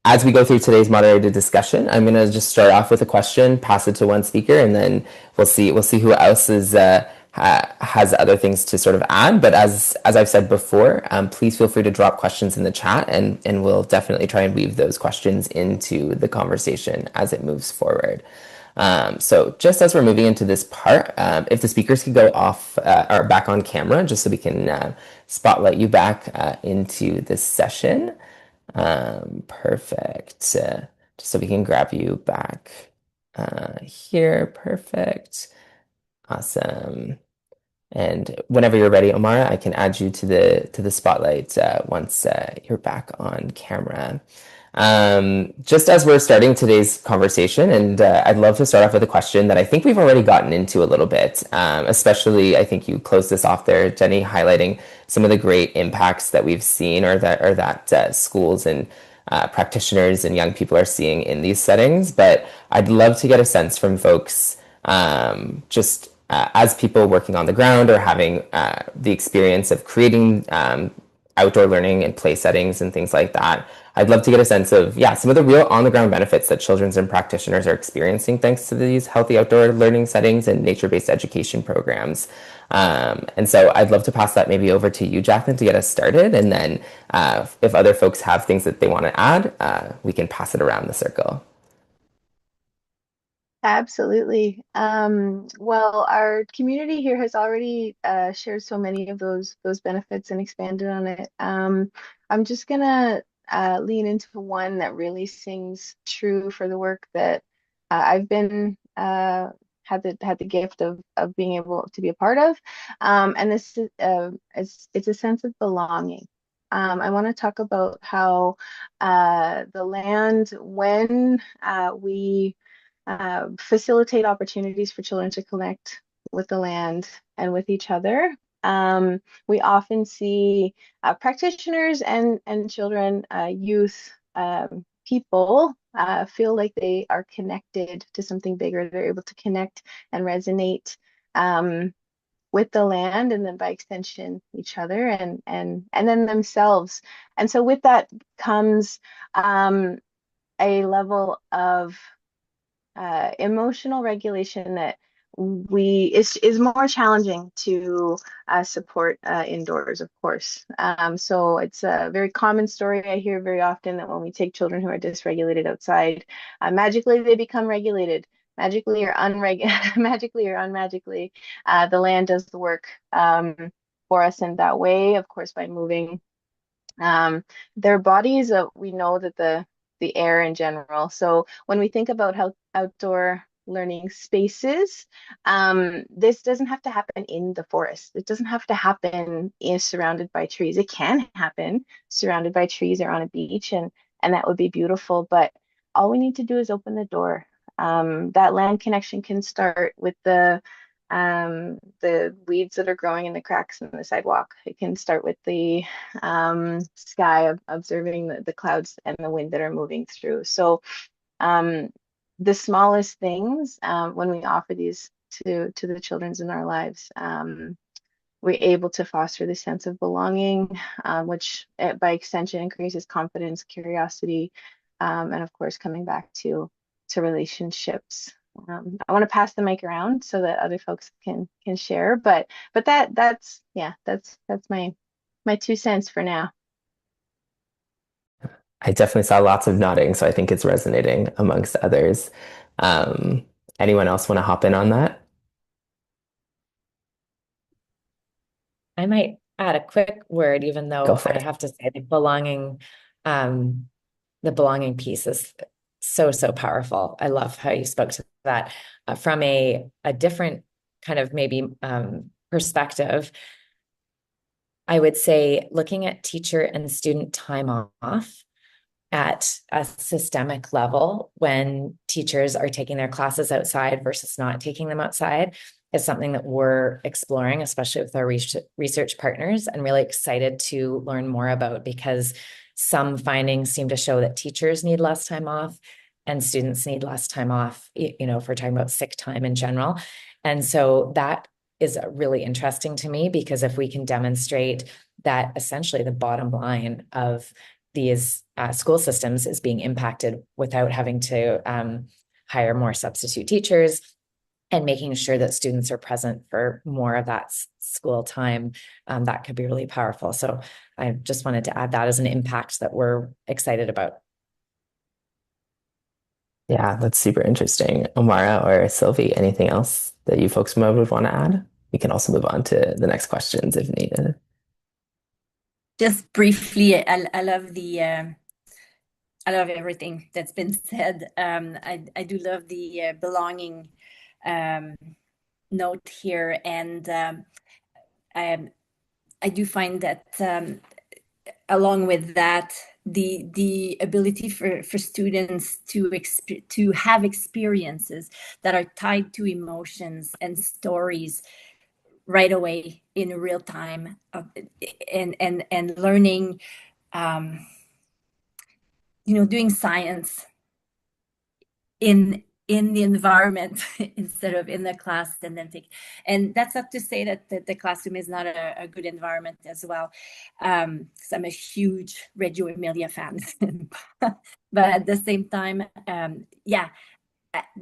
As we go through today's moderated discussion, I'm going to just start off with a question, pass it to one speaker, and then we'll see who else has other things to sort of add. But as I've said before, please feel free to drop questions in the chat, and we'll definitely try and weave those questions into the conversation as it moves forward. So just as we're moving into this part, if the speakers could go off or back on camera, just so we can spotlight you back into this session. Perfect. Just so we can grab you back here. Perfect. Awesome. And whenever you're ready, Omara, I can add you to the spotlight once you're back on camera. Just as we're starting today's conversation, and I'd love to start off with a question that I think we've already gotten into a little bit, especially I think you closed this off there, Jenny, highlighting some of the great impacts that we've seen or that schools and practitioners and young people are seeing in these settings. But I'd love to get a sense from folks just as people working on the ground or having the experience of creating outdoor learning and play settings and things like that. I'd love to get a sense of, yeah, some of the real on-the-ground benefits that children and practitioners are experiencing thanks to these healthy outdoor learning settings and nature-based education programs. And so I'd love to pass that maybe over to you, Jacqueline, to get us started. And then if other folks have things that they want to add, we can pass it around the circle. Absolutely. Well, our community here has already shared so many of those benefits and expanded on it. I'm just gonna lean into one that really sings true for the work that I've been had the gift of being able to be a part of. And this is it's a sense of belonging. I want to talk about how the land, when we facilitate opportunities for children to connect with the land and with each other. We often see practitioners and children, youth, people feel like they are connected to something bigger. They're able to connect and resonate with the land, and then by extension each other, and then themselves. And so with that comes a level of emotional regulation that we is more challenging to support indoors, of course. So it's a very common story I hear very often, that when we take children who are dysregulated outside, magically they become regulated. Magically or magically or unmagically, the land does the work for us in that way, of course, by moving their bodies. We know that the air in general. So when we think about how outdoor learning spaces, this doesn't have to happen in the forest. It doesn't have to happen surrounded by trees. It can happen surrounded by trees or on a beach, and that would be beautiful. But all we need to do is open the door. That land connection can start with the weeds that are growing in the cracks in the sidewalk. It can start with the sky, observing the clouds and the wind that are moving through. So the smallest things, when we offer these to the children in our lives, we're able to foster the sense of belonging, which by extension increases confidence, curiosity, and of course coming back to relationships. I want to pass the mic around so that other folks can share, but that's yeah, that's my 2 cents for now. I definitely saw lots of nodding, so I think it's resonating amongst others. Um, Anyone else want to hop in on that? I might add a quick word, even Go though for I it. have to say um, the belonging piece is so, so powerful. I love how you spoke to that from a different kind of maybe perspective. I would say looking at teacher and student time off at a systemic level when teachers are taking their classes outside versus not taking them outside is something that we're exploring, especially with our research partners, and really excited to learn more about, because some findings seem to show that teachers need less time off and students need less time off, if we're talking about sick time in general. And so that is really interesting to me, because if we can demonstrate that essentially the bottom line of these school systems is being impacted without having to hire more substitute teachers, and making sure that students are present for more of that school time, that could be really powerful. So I just wanted to add that as an impact that we're excited about. Yeah, that's super interesting. Omara or Sylvie, anything else that you folks would want to add? We can also move on to the next questions if needed. Just briefly, I love everything that's been said. I do love the belonging note here, and I do find that along with that, the ability for students to have experiences that are tied to emotions and stories right away in real time, and learning, doing science in the environment instead of in the class, and that's not to say that the classroom is not a good environment as well, because I'm a huge Reggio Emilia fan. But at the same time,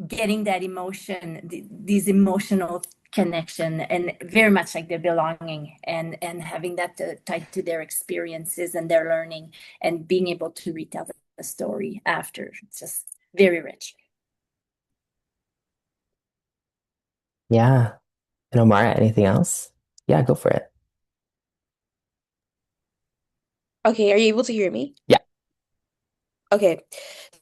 getting that emotion, these emotional connection, and very much like the belonging, and having that tied to their experiences and their learning, and being able to retell the story after. It's just very rich. Yeah. And Omara, anything else? Yeah, go for it. Okay, are you able to hear me? Yeah. Okay.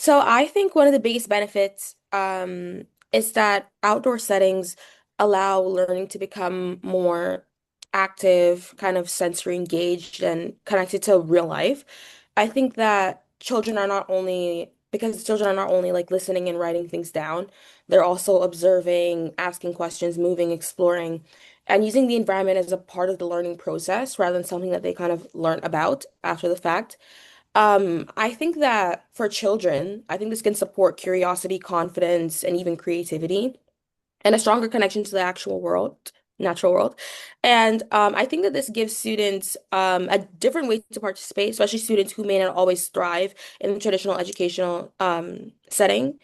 So I think one of the biggest benefits is that outdoor settings allow learning to become more active, kind of sensory engaged and connected to real life. I think that children are not only because children are not only like listening and writing things down, they're also observing, asking questions, moving, exploring, and using the environment as a part of the learning process rather than something that they kind of learn about after the fact. I think that for children, I think this can support curiosity, confidence, and even creativity and a stronger connection to the actual world, natural world. And I think that this gives students a different way to participate, especially students who may not always thrive in the traditional educational setting.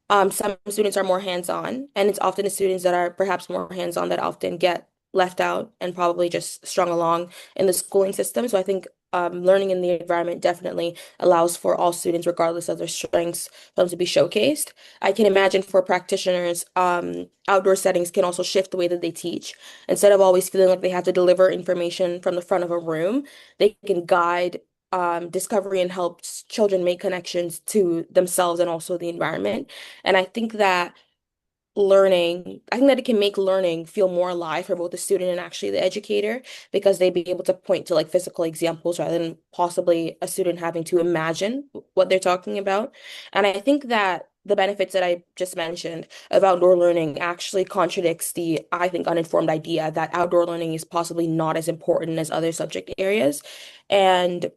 Some students are more hands-on, and it's often the students that are perhaps more hands-on that often get left out and probably just strung along in the schooling system. So I think learning in the environment definitely allows for all students, regardless of their strengths, for them to be showcased. I can imagine for practitioners, outdoor settings can also shift the way that they teach. Instead of always feeling like they have to deliver information from the front of a room, they can guide discovery and helps children make connections to themselves and also the environment. And I think that it can make learning feel more alive for both the student and actually the educator because they'd be able to point to like physical examples rather than possibly a student having to imagine what they're talking about. And I think that the benefits that I just mentioned of outdoor learning actually contradicts the, I think, uninformed idea that outdoor learning is possibly not as important as other subject areas. And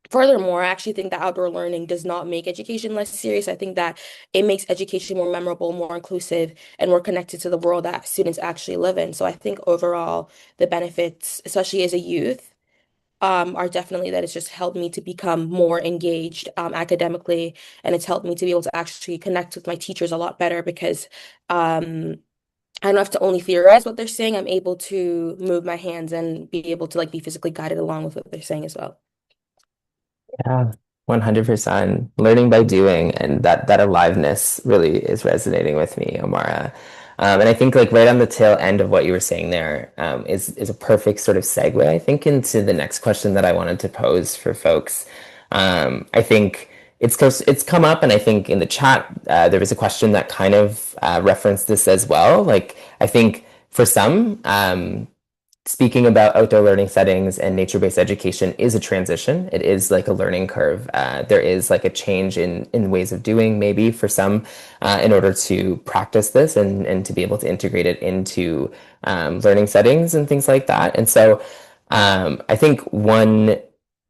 furthermore, I actually think that outdoor learning does not make education less serious. I think that it makes education more memorable, more inclusive, and more connected to the world that students actually live in. So I think overall, the benefits, especially as a youth, are definitely that it's just helped me to become more engaged academically, and it's helped me to be able to actually connect with my teachers a lot better because I don't have to only theorize what they're saying. I'm able to move my hands and be able to like be physically guided along with what they're saying as well. Yeah, 100%. Learning by doing, and that aliveness really is resonating with me, Amara. And I think like right on the tail end of what you were saying there is a perfect sort of segue, I think, into the next question that I wanted to pose for folks. I think it's come up, and I think in the chat there was a question that kind of referenced this as well. Like I think for some, speaking about outdoor learning settings and nature-based education is a transition. It is like a learning curve. There is like a change in ways of doing maybe for some in order to practice this and to be able to integrate it into learning settings and things like that. And so I think one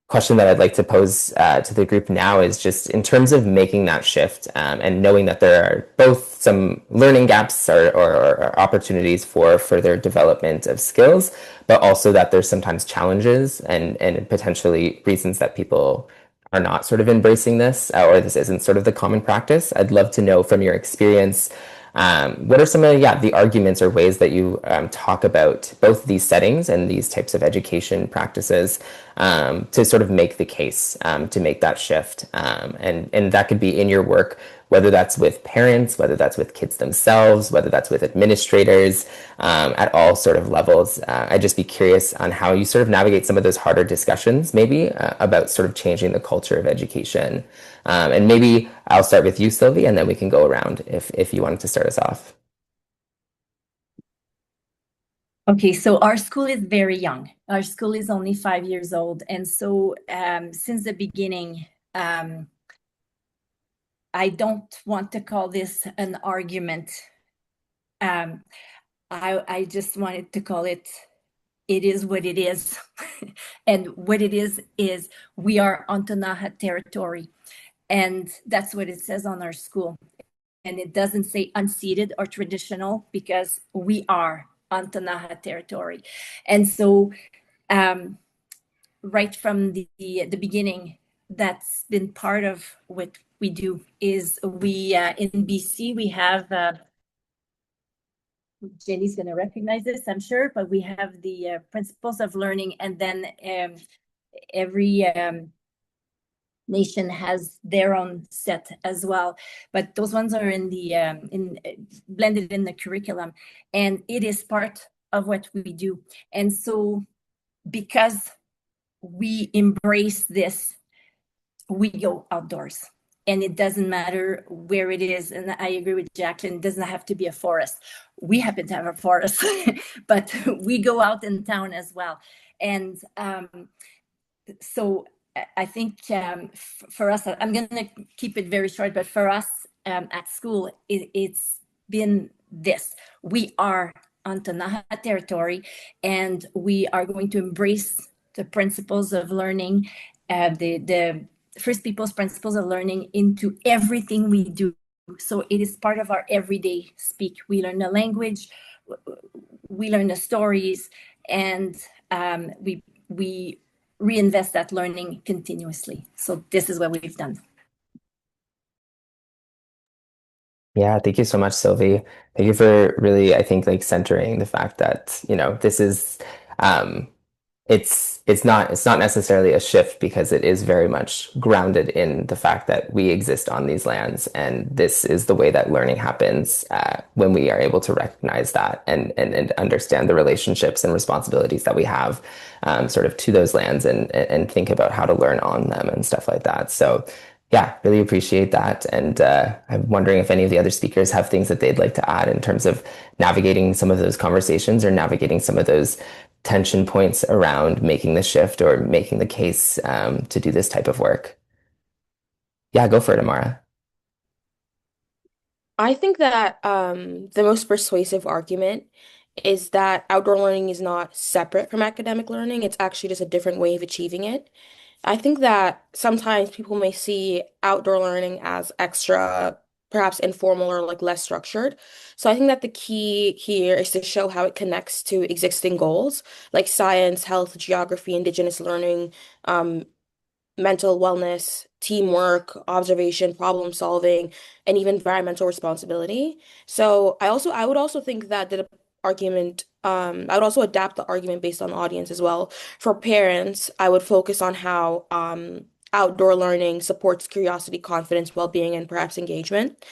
question that I'd like to pose to the group now is just in terms of making that shift and knowing that there are both some learning gaps or opportunities for further development of skills, but also that there's sometimes challenges and potentially reasons that people are not sort of embracing this or this isn't sort of the common practice. I'd love to know from your experience what are some of the arguments or ways that you talk about both these settings and these types of education practices to sort of make the case to make that shift? And that could be in your work, whether that's with parents, whether that's with kids themselves, whether that's with administrators at all sort of levels. I'd just be curious on how you sort of navigate some of those harder discussions, maybe about sort of changing the culture of education. And maybe I'll start with you, Sylvie, and then we can go around if you wanted to start us off. Okay, so our school is very young. Our school is only 5 years old. And so since the beginning, I don't want to call this an argument. I just wanted to call it is what it is. And what it is we are on Tonaha territory. And that's what it says on our school. And it doesn't say unceded or traditional because we are on Tonaha territory. And so right from the beginning, that's been part of what we do is we in BC, we have Jenny's going to recognize this, I'm sure, but we have the principles of learning, and then every nation has their own set as well, but those ones are in the blended in the curriculum, and it is part of what we do. And so because we embrace this, we go outdoors. and it doesn't matter where it is. And I agree with Jacqueline, it doesn't have to be a forest. We happen to have a forest, but we go out in town as well. And so I think for us, I'm going to keep it very short, but for us at school, it's been this. We are on Tanaha territory, and we are going to embrace the principles of learning, the First Peoples principles of learning into everything we do. So it is part of our everyday speak. We learn the language, we learn the stories, and we reinvest that learning continuously. So this is what we've done. Yeah, thank you so much, Sylvie. Thank you for really, I think, like centering the fact that, this is um it's not necessarily a shift because it is very much grounded in the fact that we exist on these lands, and this is the way that learning happens when we are able to recognize that and understand the relationships and responsibilities that we have sort of to those lands and think about how to learn on them and stuff like that. So yeah, really appreciate that. And I'm wondering if any of the other speakers have things that they'd like to add in terms of navigating some of those conversations or navigating some of those tension points around making the shift or making the case to do this type of work. Yeah, go for it, Amara. I think that the most persuasive argument is that outdoor learning is not separate from academic learning. It's actually just a different way of achieving it. I think that sometimes people may see outdoor learning as extra, perhaps informal or like less structured. So I think that the key here is to show how it connects to existing goals like science, health, geography, indigenous learning, um, mental wellness, teamwork, observation, problem solving, and even environmental responsibility. So I would also think that the argument, I would also adapt the argument based on audience as well. For parents, I would focus on how outdoor learning supports curiosity, confidence, well-being, and perhaps engagement.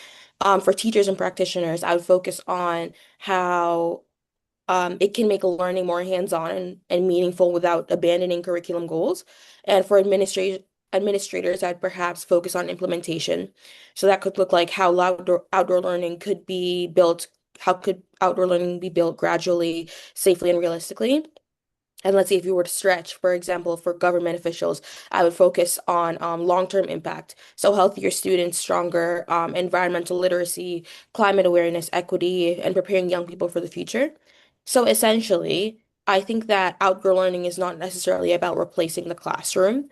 For teachers and practitioners, I would focus on how it can make learning more hands-on and meaningful without abandoning curriculum goals. And for administrators, I'd perhaps focus on implementation. So that could look like how outdoor learning could be built, how could outdoor learning be built gradually, safely, and realistically. And let's say if you were to stretch, for example, for government officials, I would focus on long-term impact. So healthier students, stronger environmental literacy, climate awareness, equity, and preparing young people for the future. So essentially, I think that outdoor learning is not necessarily about replacing the classroom.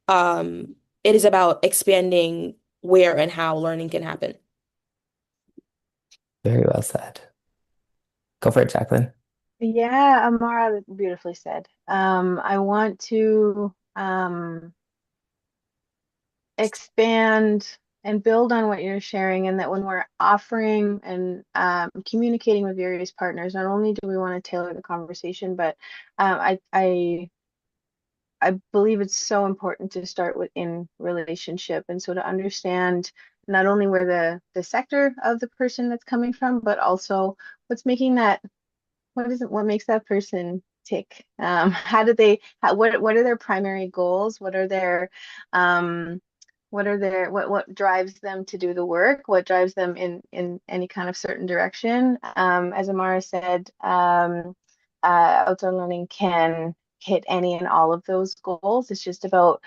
It is about expanding where and how learning can happen. Very well said. Go for it, Jacqueline. Yeah, Amara, beautifully said. I want to expand and build on what you're sharing, and that when we're offering and communicating with various partners, not only do we want to tailor the conversation, but I believe it's so important to start within relationship, and so to understand not only where the sector of the person that's coming from, but also what's making that what makes that person tick? How do they what are their primary goals? What drives them to do the work? What drives them in any kind of certain direction? As Amara said, outdoor learning can hit any and all of those goals. It's just about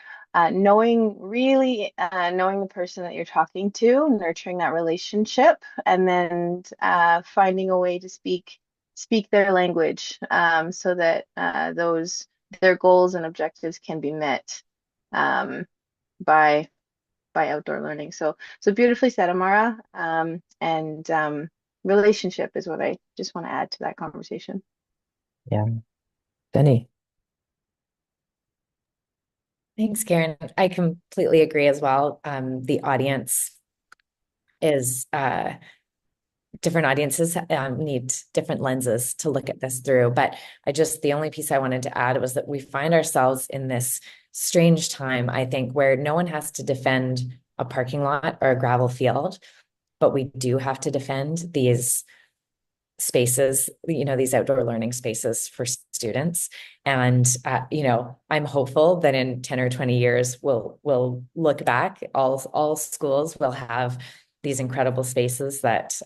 knowing the person that you're talking to, nurturing that relationship, and then finding a way to speak their language, so that their goals and objectives can be met by outdoor learning. So beautifully said, Amara. And relationship is what I just want to add to that conversation. Yeah. Jenny. Thanks, Karen. I completely agree as well. The audience is different audiences need different lenses to look at this through. But the only piece I wanted to add was that we find ourselves in this strange time, I think, where no one has to defend a parking lot or a gravel field, but we do have to defend these spaces, these outdoor learning spaces for students. And I'm hopeful that in 10 or 20 years, we'll look back, all schools will have these incredible spaces that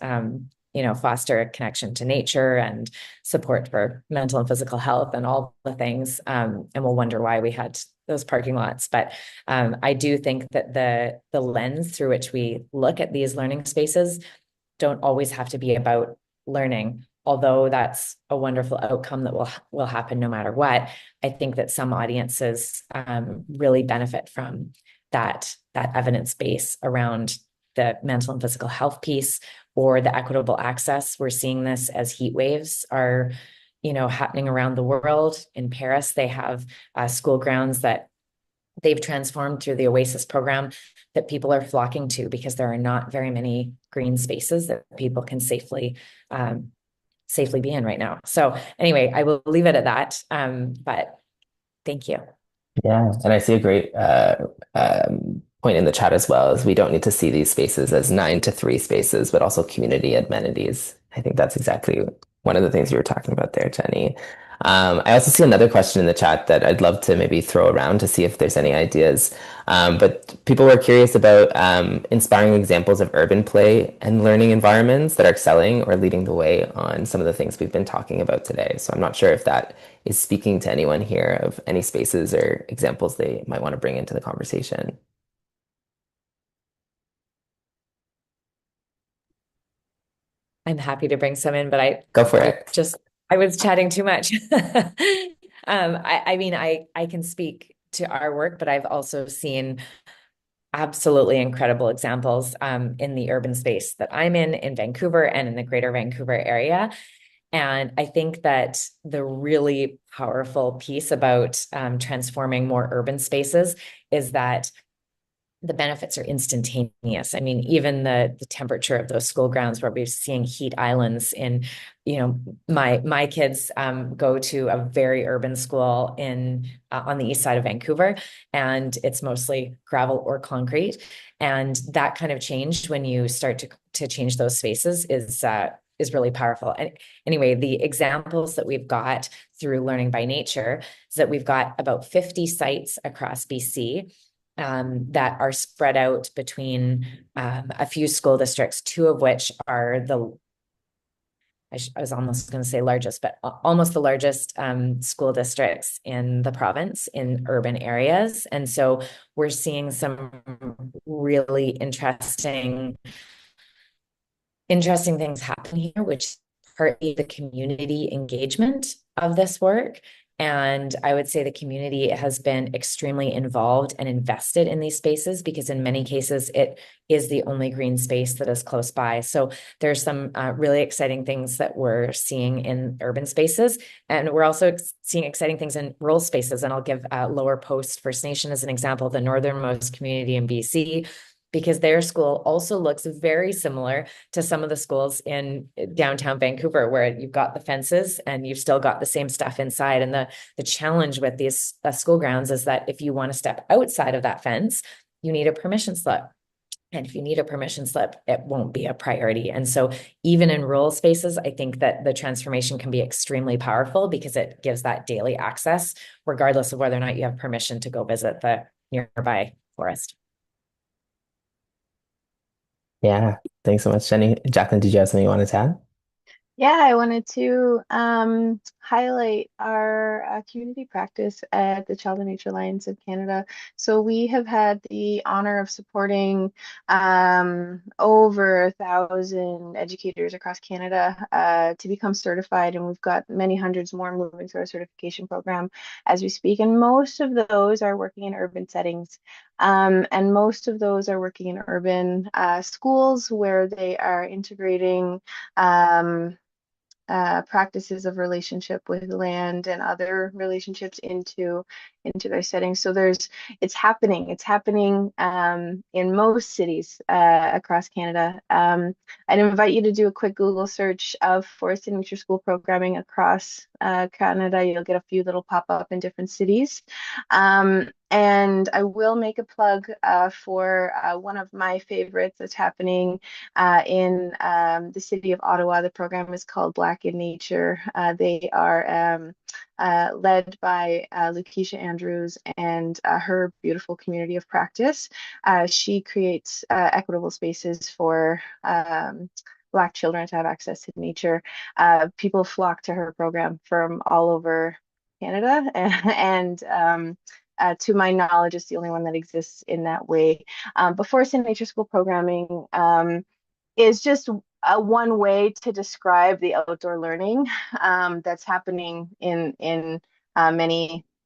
foster a connection to nature and support for mental and physical health and all the things. And we'll wonder why we had those parking lots. But I do think that the lens through which we look at these learning spaces don't always have to be about learning, although that's a wonderful outcome that will happen no matter what. I think that some audiences really benefit from that evidence base around the mental and physical health piece, or the equitable access. We're seeing this as heat waves are happening around the world. In Paris, they have school grounds that they've transformed through the Oasis program that people are flocking to, because there are not very many green spaces that people can safely be in right now. So anyway, I will leave it at that. But thank you. Yeah, and I see a great point in the chat as well, is we don't need to see these spaces as 9 to 3 spaces, but also community amenities. I think that's exactly one of the things you were talking about there, Jenny. I also see another question in the chat that I'd love to maybe throw around to see if there's any ideas. But people were curious about inspiring examples of urban play and learning environments that are excelling or leading the way on some of the things we've been talking about today. So I'm not sure if that is speaking to anyone here of any spaces or examples they might want to bring into the conversation. I'm happy to bring some in, but Go for it. I was chatting too much. I mean, I can speak to our work, but I've also seen absolutely incredible examples in the urban space that I'm in Vancouver and in the greater Vancouver area. And I think that the really powerful piece about transforming more urban spaces is that the benefits are instantaneous. I mean, even the temperature of those school grounds, where we're seeing heat islands in, my kids go to a very urban school in on the east side of Vancouver, and it's mostly gravel or concrete. And that kind of change, when you start to change those spaces, is really powerful. And anyway, the examples that we've got through Learning by Nature is that we've got about 50 sites across BC that are spread out between a few school districts, 2 of which are I was almost going to say largest, but almost the largest school districts in the province in urban areas. And so we're seeing some really interesting things happen here, which is partly the community engagement of this work. And I would say the community has been extremely involved and invested in these spaces, because in many cases, it is the only green space that is close by. So there's some really exciting things that we're seeing in urban spaces. And we're also seeing exciting things in rural spaces. And I'll give Lower Post First Nation as an example, the northernmost community in BC, because their school also looks very similar to some of the schools in downtown Vancouver, where you've got the fences and you've still got the same stuff inside. And the challenge with these school grounds is that if you want to step outside of that fence, you need a permission slip. And if you need a permission slip, it won't be a priority. And so even in rural spaces, I think that the transformation can be extremely powerful, because it gives that daily access, regardless of whether or not you have permission to go visit the nearby forest. Yeah, thanks so much, Jenny. Jacqueline, did you have something you wanted to add? Yeah, I wanted to highlight our community practice at the Child and Nature Alliance of Canada. So we have had the honor of supporting over 1,000 educators across Canada to become certified, and we've got many hundreds more moving through our certification program as we speak. And most of those are working in urban settings. And most of those are working in urban schools, where they are integrating practices of relationship with land and other relationships into their settings. So it's happening in most cities across Canada. I'd invite you to do a quick Google search of forest and nature school programming across Canada. You'll get a few that'll pop up in different cities. And I will make a plug for one of my favorites that's happening in the city of Ottawa. The program is called Black in Nature. They are led by Lakeisha Andrews and her beautiful community of practice. She creates equitable spaces for Black children to have access to nature. People flock to her program from all over Canada, and to my knowledge, it's the only one that exists in that way. But Forest and Nature School programming is just one way to describe the outdoor learning that's happening in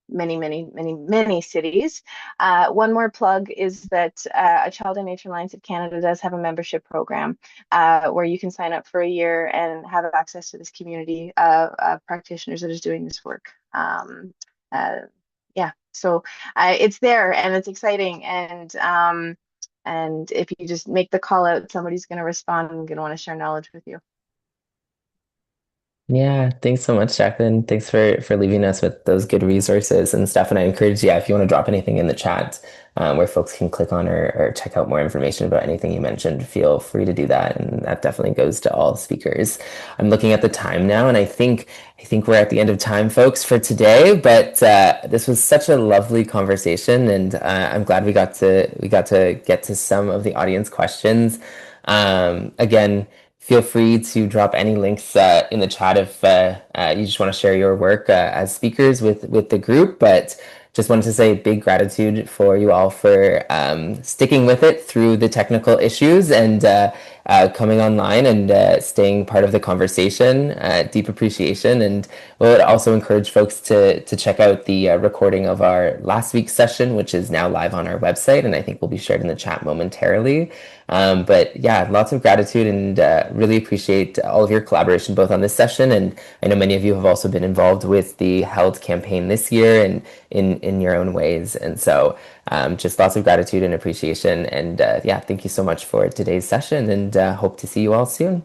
many cities. One more plug is that a Child in Nature Alliance of Canada does have a membership program where you can sign up for a year and have access to this community of practitioners that is doing this work. Uh, yeah, so it's there and it's exciting, and if you just make the call out, somebody's going to respond and going to want to share knowledge with you. Yeah, thanks so much, Jacqueline. Thanks for leaving us with those good resources and stuff. And I encourage, yeah, if you want to drop anything in the chat where folks can click on or check out more information about anything you mentioned, feel free to do that. And that definitely goes to all speakers. I'm looking at the time now, and I think we're at the end of time, folks, for today. But this was such a lovely conversation, and I'm glad we got to get to some of the audience questions. Again, feel free to drop any links in the chat if you just want to share your work as speakers with the group. But just wanted to say big gratitude for you all for sticking with it through the technical issues and coming online and staying part of the conversation. Deep appreciation, and we'll also encourage folks to check out the recording of our last week's session, which is now live on our website, and I think will be shared in the chat momentarily. But yeah, lots of gratitude and really appreciate all of your collaboration both on this session, and I know many of you have also been involved with the HELD campaign this year and in your own ways. And so just lots of gratitude and appreciation. And yeah, thank you so much for today's session, and hope to see you all soon.